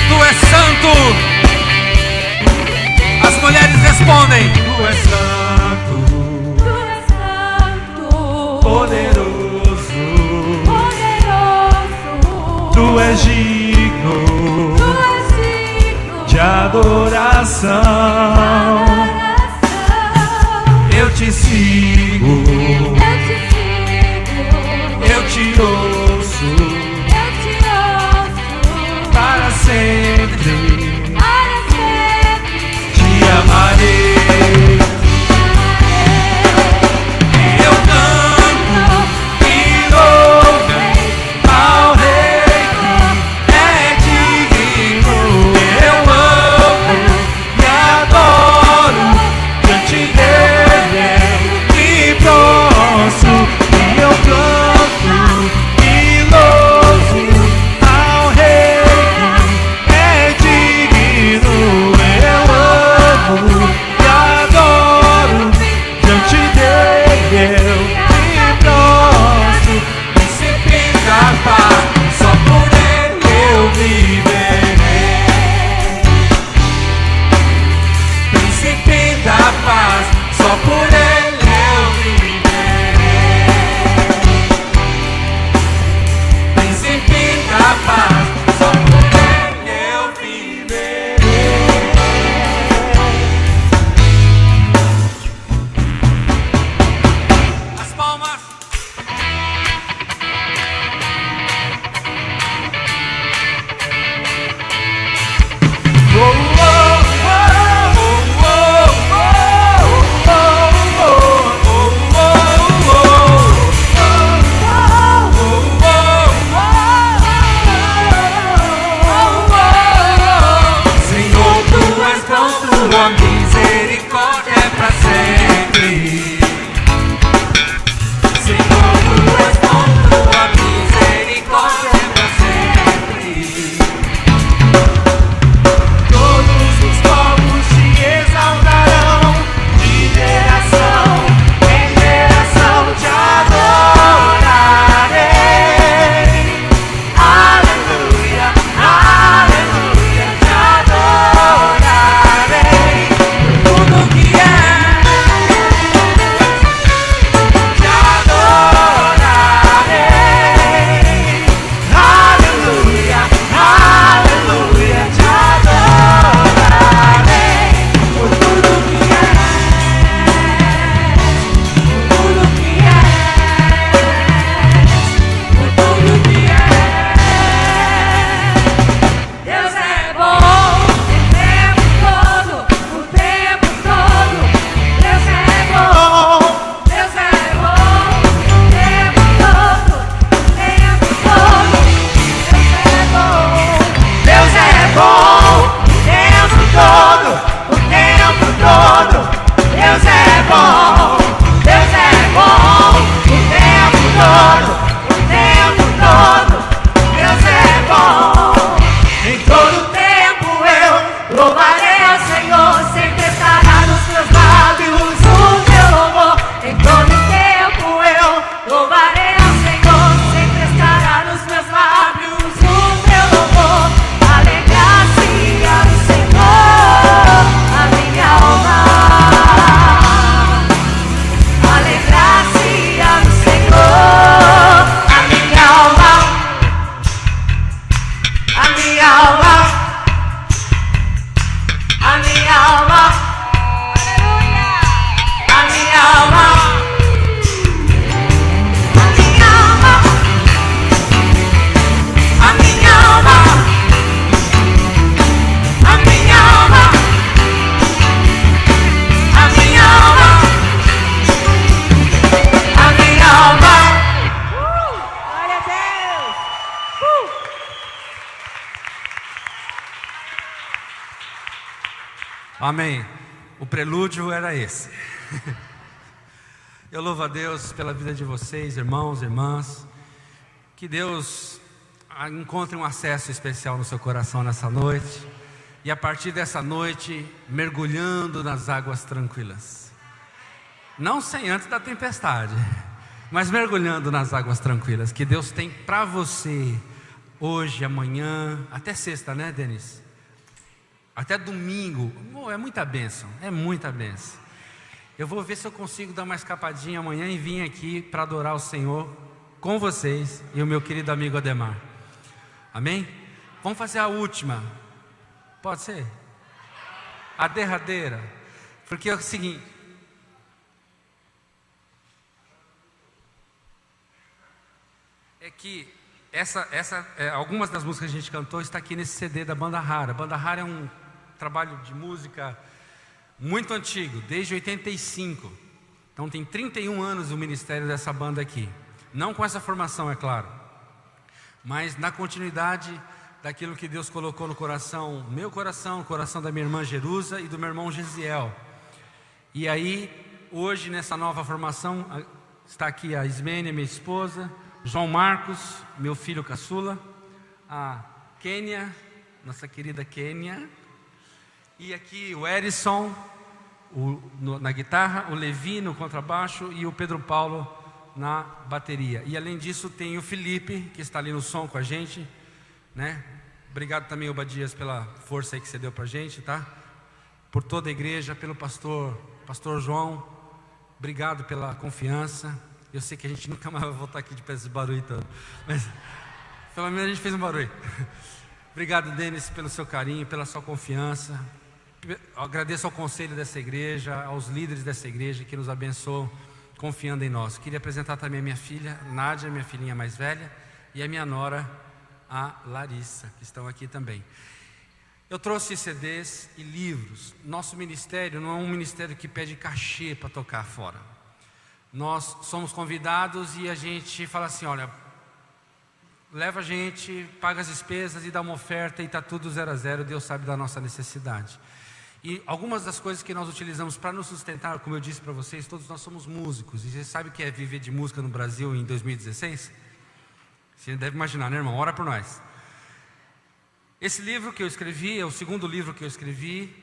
Tu és santo. As mulheres respondem. Tu és santo, Tu és santo, poderoso, poderoso, Tu és digno Tu és digno de adoração. Eu te sigo, Eu te sigo, eu te ouço, eu te ouço, para sempre para sempre te amarei. Eu canto e louvo ao Rei que é digno. Eu amo e adoro diante dele, me Amém. O prelúdio era esse. Eu louvo a Deus pela vida de vocês, irmãos, irmãs. Que Deus encontre um acesso especial no seu coração nessa noite. E a partir dessa noite, mergulhando nas águas tranquilas. Não sem antes da tempestade, mas mergulhando nas águas tranquilas. Que Deus tem para você hoje, amanhã, até sexta, né, Denis? Até domingo. É muita bênção, é muita bênção. Eu vou ver se eu consigo dar uma escapadinha amanhã e vir aqui para adorar o Senhor com vocês e o meu querido amigo Ademar. Amém? Vamos fazer a última. Pode ser? A derradeira. Porque é o seguinte. É que algumas das músicas que a gente cantou está aqui nesse CD da Banda Rara. A Banda Rara é um trabalho de música muito antigo, desde 85. Então tem 31 anos o ministério dessa banda aqui. Não com essa formação, é claro, mas na continuidade daquilo que Deus colocou no coração, meu coração, no coração da minha irmã Jerusa e do meu irmão Gesiel. E aí, hoje nessa nova formação, está aqui a Ismênia, minha esposa, João Marcos, meu filho caçula, a Kênia, nossa querida Kênia, e aqui o Erison na guitarra, o Levi no contrabaixo e o Pedro Paulo na bateria. E além disso tem o Felipe, que está ali no som com a gente, né? Obrigado também, Obadias, pela força aí que você deu pra gente, tá? Por toda a igreja, pelo pastor João, obrigado pela confiança. Eu sei que a gente nunca mais vai voltar aqui de pé esse barulho todo, mas pelo menos a gente fez um barulho. Obrigado, Denis, pelo seu carinho, pela sua confiança. Agradeço ao conselho dessa igreja, aos líderes dessa igreja que nos abençoam confiando em nós. Queria apresentar também a minha filha, Nádia, minha filhinha mais velha, e a minha nora, a Larissa, que estão aqui também. Eu trouxe CDs e livros. Nosso ministério não é um ministério que pede cachê para tocar fora. Nós somos convidados e a gente fala assim, olha, leva a gente, paga as despesas e dá uma oferta e está tudo 0 a 0, Deus sabe da nossa necessidade. E algumas das coisas que nós utilizamos para nos sustentar, como eu disse para vocês, todos nós somos músicos. E você sabe o que é viver de música no Brasil em 2016? Você deve imaginar, né, irmão? Ora por nós. Esse livro que eu escrevi, é o segundo livro que eu escrevi,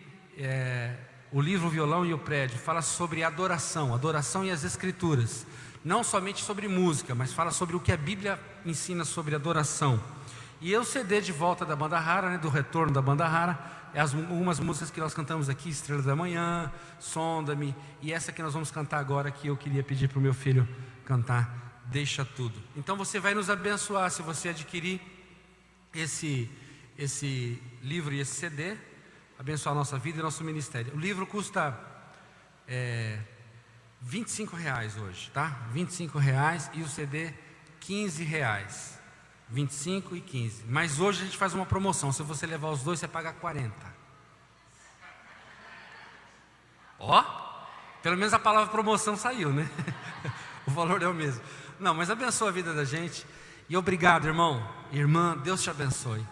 o livro O Violão e o Prédio, fala sobre adoração e as escrituras. Não somente sobre música, mas fala sobre o que a Bíblia ensina sobre adoração. E o CD de volta da Banda Rara, né, do retorno da Banda Rara, algumas músicas que nós cantamos aqui, Estrela da Manhã, Sonda-me, e essa que nós vamos cantar agora, que eu queria pedir para o meu filho cantar, Deixa Tudo. Então você vai nos abençoar se você adquirir esse livro e esse CD, abençoar a nossa vida e nosso ministério. O livro custa R$25 hoje, tá? R$25 e o CD R$15. 25 e 15. Mas hoje a gente faz uma promoção. Se você levar os dois, você paga 40. Ó, pelo menos a palavra promoção saiu, né? O valor é o mesmo. Não, mas abençoa a vida da gente. E obrigado, irmão, irmã, Deus te abençoe.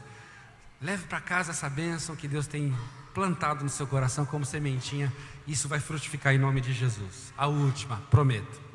Leve para casa essa bênção que Deus tem plantado no seu coração como sementinha. Isso vai frutificar em nome de Jesus. A última, prometo.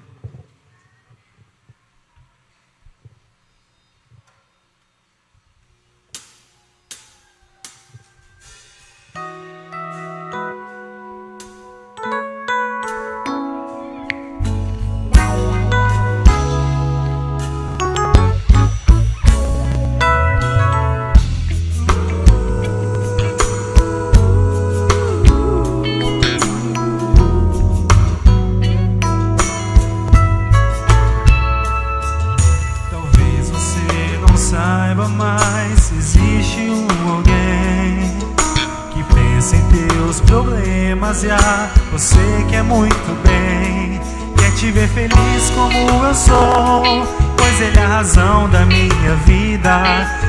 Você quer muito bem, quer te ver feliz como eu sou, pois Ele é a razão da minha vida.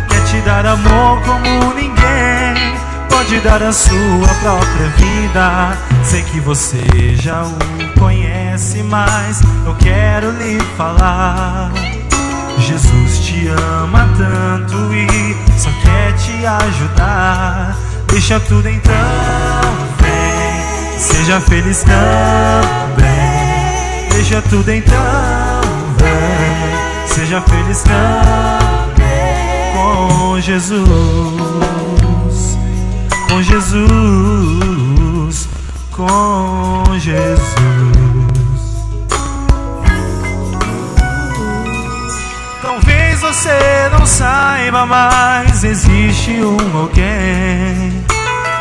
Quer te dar amor como ninguém pode dar a sua própria vida. Sei que você já o conhece, mas eu quero lhe falar. Jesus te ama tanto e só quer te ajudar. Deixa tudo então, vem. seja feliz também. Deixa tudo então, vem, seja feliz também. Com Jesus, com Jesus, com Jesus. Talvez você não saiba, mas existe um alguém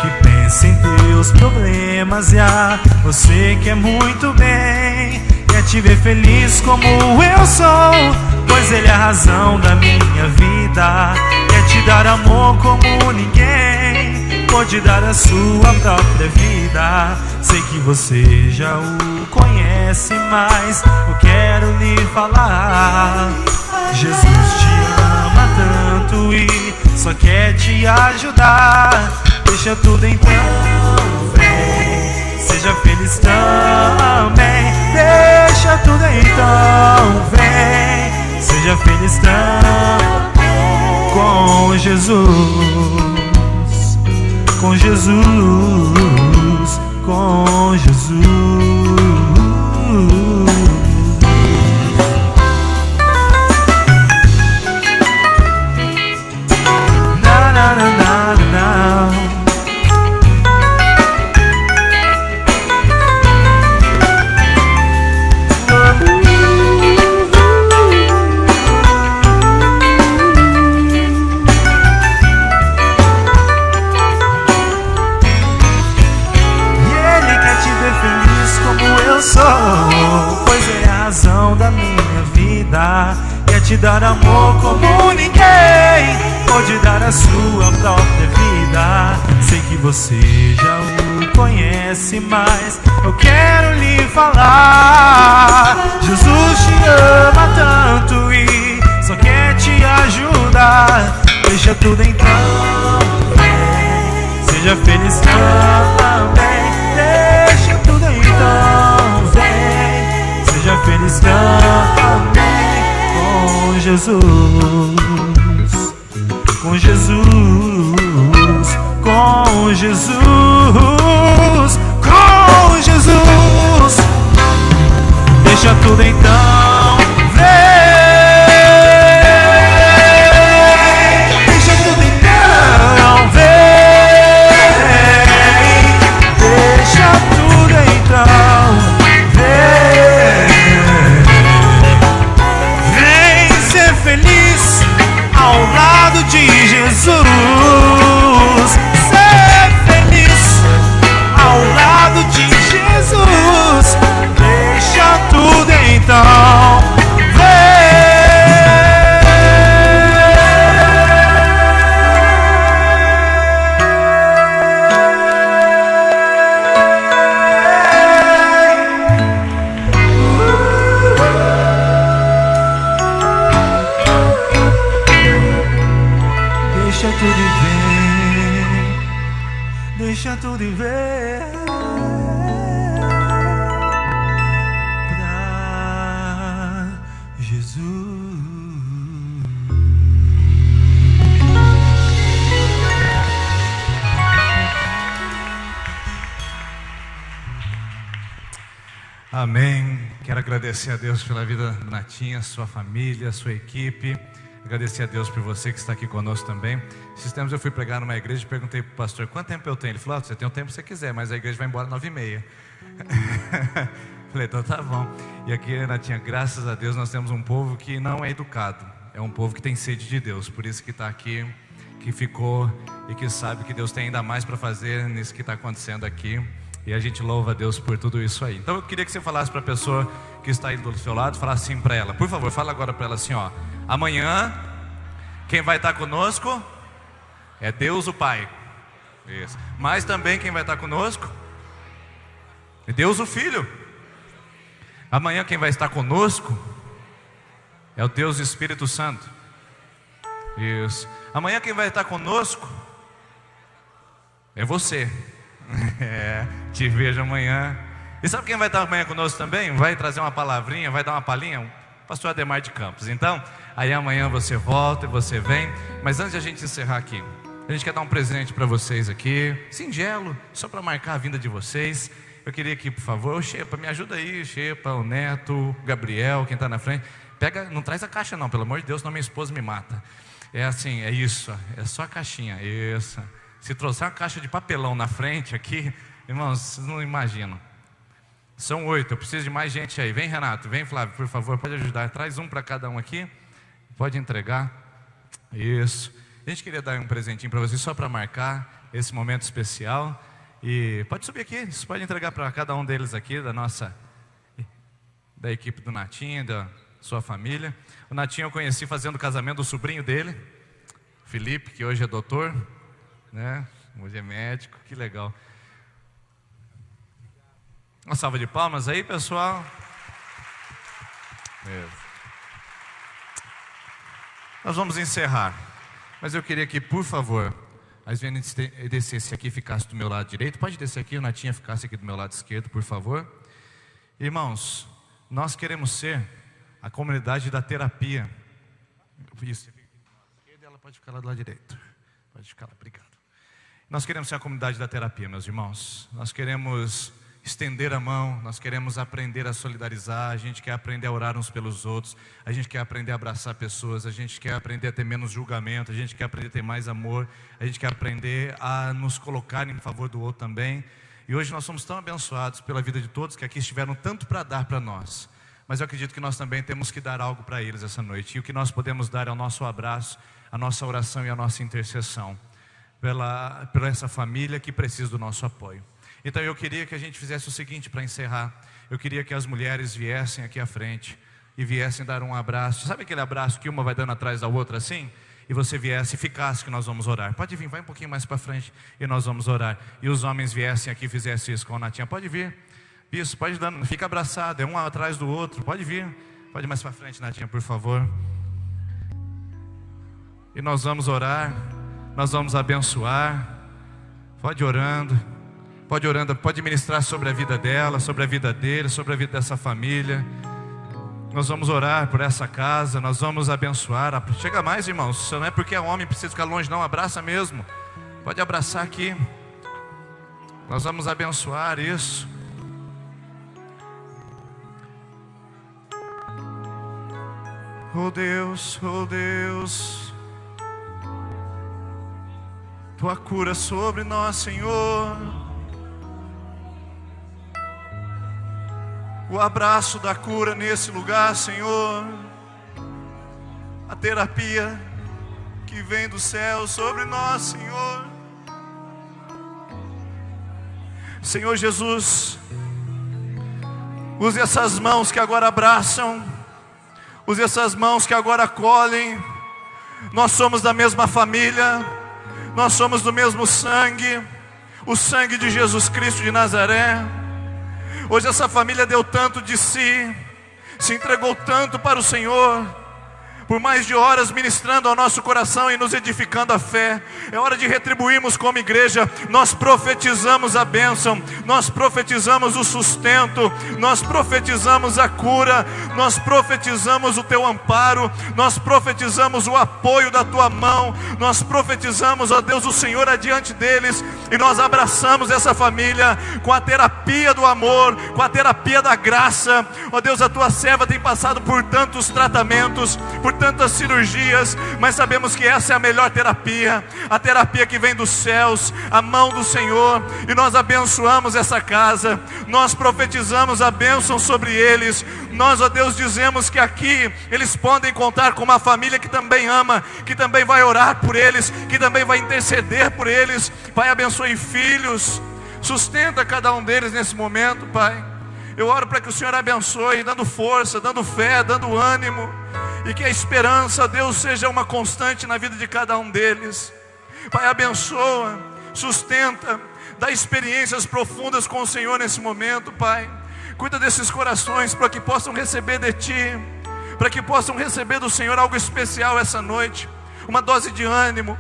que pensa em teus problemas e a você quer muito bem. Quer te ver feliz como eu sou, pois ele é a razão da minha vida. Quer te dar amor como ninguém pode dar a sua própria vida. Sei que você já o conhece, mas eu quero lhe falar. Jesus te ama tanto e só quer te ajudar. Deixa tudo então, vem, seja feliz também. Deixa tudo então, vem, seja feliz também. Com Jesus, com Jesus, com Jesus. Pois é a razão da minha vida. Quer te dar amor como ninguém pode dar a sua própria vida. Sei que você já o conhece, mas eu quero lhe falar. Jesus te ama tanto e só quer te ajudar. Deixa tudo então, vem, seja feliz também. Deixa tudo então, vem, seja feliz também. Com Jesus, com Jesus, com Jesus, com Jesus. Deixa tudo então, vem. Deixa tudo então, vem. Deixa tudo então, vem ser feliz ao lado de Jesus. Ser feliz ao lado de Jesus. Deixa tudo então, deixa tudo e vem pra Jesus. Amém. Quero agradecer a Deus pela vida do Natinha, sua família, sua equipe. Agradecer a Deus por você que está aqui conosco também. Esses tempos eu fui pregar numa igreja e perguntei para o pastor quanto tempo eu tenho. Ele falou: você tem o tempo que você quiser, mas a igreja vai embora 9h30. Falei: então tá bom. E aqui, Natinha, graças a Deus nós temos um povo que não é educado. É um povo que tem sede de Deus. Por isso que está aqui, que ficou e que sabe que Deus tem ainda mais para fazer nisso que está acontecendo aqui. E a gente louva a Deus por tudo isso aí. Então eu queria que você falasse para a pessoa que está aí do seu lado, falasse assim para ela. Por favor, fala agora para ela assim, ó. Amanhã, quem vai estar conosco é Deus o Pai. Isso. Mas também quem vai estar conosco é Deus o Filho. Amanhã quem vai estar conosco é o Deus Espírito Santo. Isso. Amanhã quem vai estar conosco é você. Te vejo amanhã. E sabe quem vai estar amanhã conosco também? Vai trazer uma palavrinha, vai dar uma palhinha? O pastor Ademar de Campos. Então, aí amanhã você volta e você vem. Mas antes de a gente encerrar aqui, A gente quer dar um presente para vocês aqui, singelo, só para marcar a vinda de vocês. Eu queria que, por favor, o Xepa, me ajuda aí, Xepa, o Neto, o Gabriel, quem está na frente. Pega, não traz a caixa não, pelo amor de Deus, senão minha esposa me mata. É assim, é isso, é só a caixinha, isso. Se trouxer uma caixa de papelão na frente aqui, irmãos, vocês não imaginam. São 8, eu preciso de mais gente aí. Vem, Renato, vem, Flávio, por favor, pode ajudar. Traz um para cada um aqui, pode entregar. Isso. A gente queria dar um presentinho para vocês, só para marcar esse momento especial. E pode subir aqui, você pode entregar para cada um deles aqui, da equipe do Natinho, da sua família. O Natinho eu conheci fazendo o casamento do sobrinho dele, Felipe, que hoje é doutor, né? Hoje é médico, que legal. Uma salva de palmas aí, pessoal. Nós vamos encerrar, mas eu queria que, por favor, a Sviane descesse aqui e ficasse do meu lado direito. Pode descer aqui, o Natinha ficasse aqui do meu lado esquerdo, por favor. Irmãos, nós queremos ser a comunidade da terapia. Isso, ela pode ficar lá do lado direito. Pode ficar lá, obrigado. Nós queremos ser a comunidade da terapia, meus irmãos. Nós queremos estender a mão, nós queremos aprender a solidarizar, a gente quer aprender a orar uns pelos outros, a gente quer aprender a abraçar pessoas, a gente quer aprender a ter menos julgamento, a gente quer aprender a ter mais amor, a gente quer aprender a nos colocar em favor do outro também. E hoje nós somos tão abençoados pela vida de todos que aqui estiveram tanto para dar para nós, mas eu acredito que nós também temos que dar algo para eles essa noite, e o que nós podemos dar é o nosso abraço, a nossa oração e a nossa intercessão pela essa família que precisa do nosso apoio. Então eu queria que a gente fizesse o seguinte para encerrar. Eu queria que as mulheres viessem aqui à frente e viessem dar um abraço. Sabe aquele abraço que uma vai dando atrás da outra assim? E você viesse e ficasse que nós vamos orar. Pode vir, vai um pouquinho mais para frente e nós vamos orar. E os homens viessem aqui e fizessem isso com a Natinha. Pode vir. Isso, pode dar, fica abraçado, é um atrás do outro. Pode vir. Pode mais para frente, Natinha, por favor. E nós vamos orar. Nós vamos abençoar. Pode orando. Pode orando, pode ministrar sobre a vida dela, sobre a vida dele, sobre a vida dessa família. Nós vamos orar por essa casa, nós vamos abençoar. Chega mais, irmãos, não é porque é homem, precisa ficar longe não, abraça mesmo. Pode abraçar aqui. Nós vamos abençoar isso. Oh Deus, Tua cura sobre nós, Senhor. O abraço da cura nesse lugar, Senhor. A terapia que vem do céu sobre nós, Senhor. Senhor Jesus, use essas mãos que agora abraçam, use essas mãos que agora acolhem. Nós somos da mesma família, nós somos do mesmo sangue, o sangue de Jesus Cristo de Nazaré. Hoje essa família deu tanto de si, se entregou tanto para o Senhor, por mais de horas ministrando ao nosso coração e nos edificando a fé. É hora de retribuirmos como igreja. Nós profetizamos a bênção, nós profetizamos o sustento, nós profetizamos a cura, nós profetizamos o Teu amparo, nós profetizamos o apoio da Tua mão, nós profetizamos, ó Deus, o Senhor adiante deles, e nós abraçamos essa família com a terapia do amor, com a terapia da graça. Ó Deus, a Tua serva tem passado por tantos tratamentos, por tantas cirurgias, mas sabemos que essa é a melhor terapia, a terapia que vem dos céus, a mão do Senhor. E nós abençoamos essa casa, nós profetizamos a bênção sobre eles. Nós, ó Deus, dizemos que aqui eles podem contar com uma família que também ama, que também vai orar por eles, que também vai interceder por eles. Pai, abençoe filhos, sustenta cada um deles nesse momento, Pai. Eu oro para que o Senhor abençoe, dando força, dando fé, dando ânimo, e que a esperança, Deus, seja uma constante na vida de cada um deles. Pai, abençoa, sustenta, dá experiências profundas com o Senhor nesse momento, Pai. Cuida desses corações para que possam receber de Ti, para que possam receber do Senhor algo especial essa noite, uma dose de ânimo.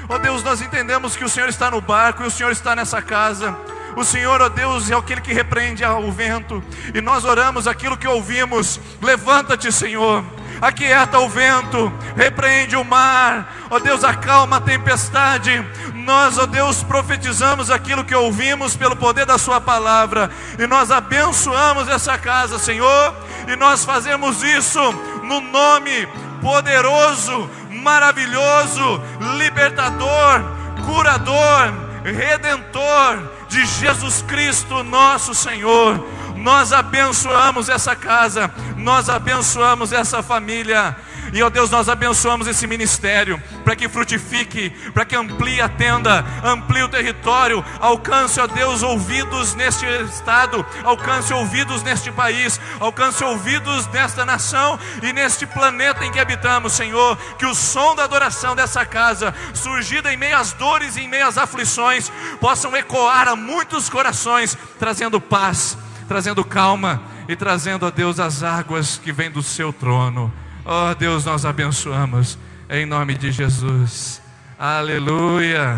Ó Deus, nós entendemos que o Senhor está no barco e o Senhor está nessa casa. O Senhor, ó Deus, é aquele que repreende o vento, e nós oramos aquilo que ouvimos. Levanta-te, Senhor. aquieta o vento, repreende o mar, ó Deus, acalma a tempestade. Nós, ó Deus, profetizamos aquilo que ouvimos pelo poder da sua palavra, e nós abençoamos essa casa, Senhor, e nós fazemos isso no nome poderoso, maravilhoso, libertador, curador, redentor de Jesus Cristo, nosso Senhor. Nós abençoamos essa casa, nós abençoamos essa família, e ó Deus, nós abençoamos esse ministério, para que frutifique, para que amplie a tenda, amplie o território, alcance, ó Deus, ouvidos neste estado, alcance ouvidos neste país, alcance ouvidos nesta nação e neste planeta em que habitamos, Senhor. Que o som da adoração dessa casa, surgida em meio às dores e em meio às aflições, possam ecoar a muitos corações, trazendo paz, trazendo calma e trazendo, ó Deus, as águas que vêm do seu trono. Ó Deus, nós abençoamos em nome de Jesus. Aleluia.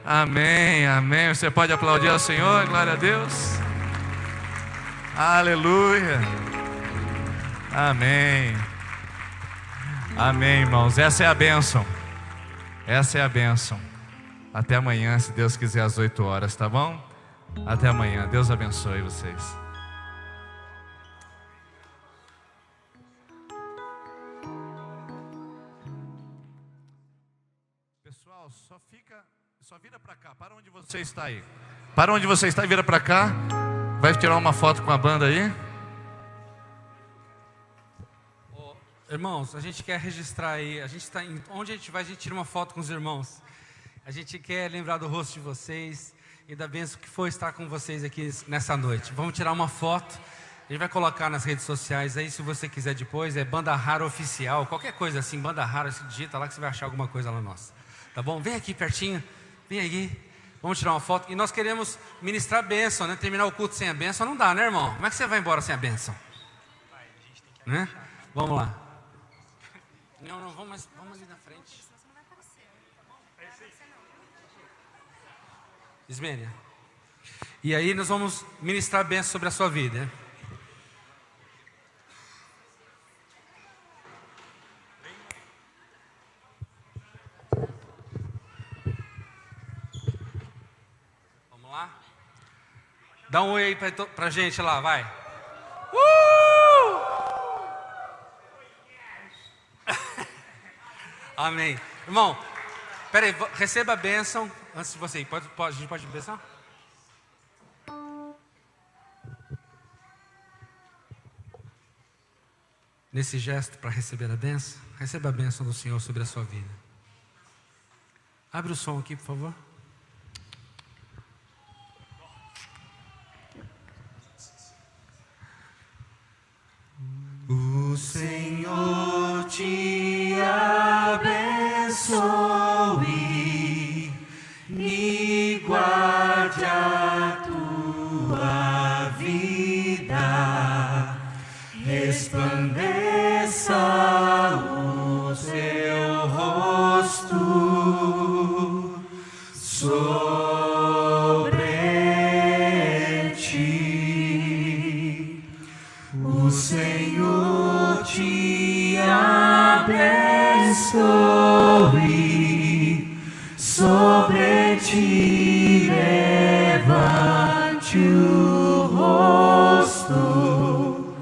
Amém, amém. Você pode aplaudir ao Senhor, glória a Deus. Aleluia. Amém. Amém, irmãos. Essa é a bênção. Essa é a bênção. Até amanhã, se Deus quiser, às 8 horas, tá bom? Até amanhã. Deus abençoe vocês. Pessoal, só vira para cá. Para onde você está aí? Para onde você está e vira para cá. Vai tirar uma foto com a banda aí. Irmãos, a gente quer registrar aí. Onde a gente vai, a gente tira uma foto com os irmãos. A gente quer lembrar do rosto de vocês e da bênção que foi estar com vocês aqui nessa noite. Vamos tirar uma foto. A gente vai colocar nas redes sociais aí, se você quiser depois. É Banda Rara Oficial, qualquer coisa assim, Banda Rara, se digita lá que você vai achar alguma coisa lá nossa. Tá bom? Vem aqui pertinho, vem aqui. Vamos tirar uma foto. E nós queremos ministrar a bênção, né? Terminar o culto sem a bênção não dá, né, irmão? Como é que você vai embora sem a bênção? Né? Vamos lá. Não, vamos ali na frente. Ismênia. E aí nós vamos ministrar a bênção sobre a sua vida, né? Vamos lá? Dá um oi aí pra gente lá, vai. Amém. Irmão, peraí, receba a bênção antes de você ir. A gente pode pensar? Nesse gesto para receber a bênção, receba a bênção do Senhor sobre a sua vida. Abre o som aqui, por favor. O Senhor te abençoe e guarde a tua vida, resplandeça o seu rosto sobre ti. O Senhor te abençoe, sobre ti levante o rosto,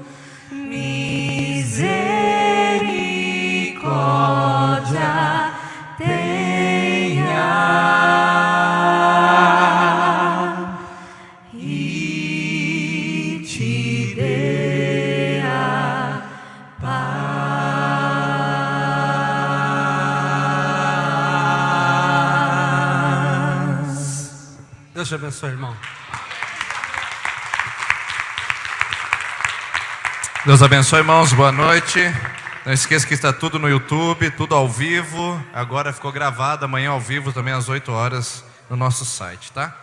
misericórdia tenha e te dê a paz. Deus te abençoe, irmão. Deus abençoe, irmãos, boa noite. Não esqueça que está tudo no YouTube, tudo ao vivo. Agora ficou gravado, amanhã ao vivo também às 8 horas no nosso site, tá?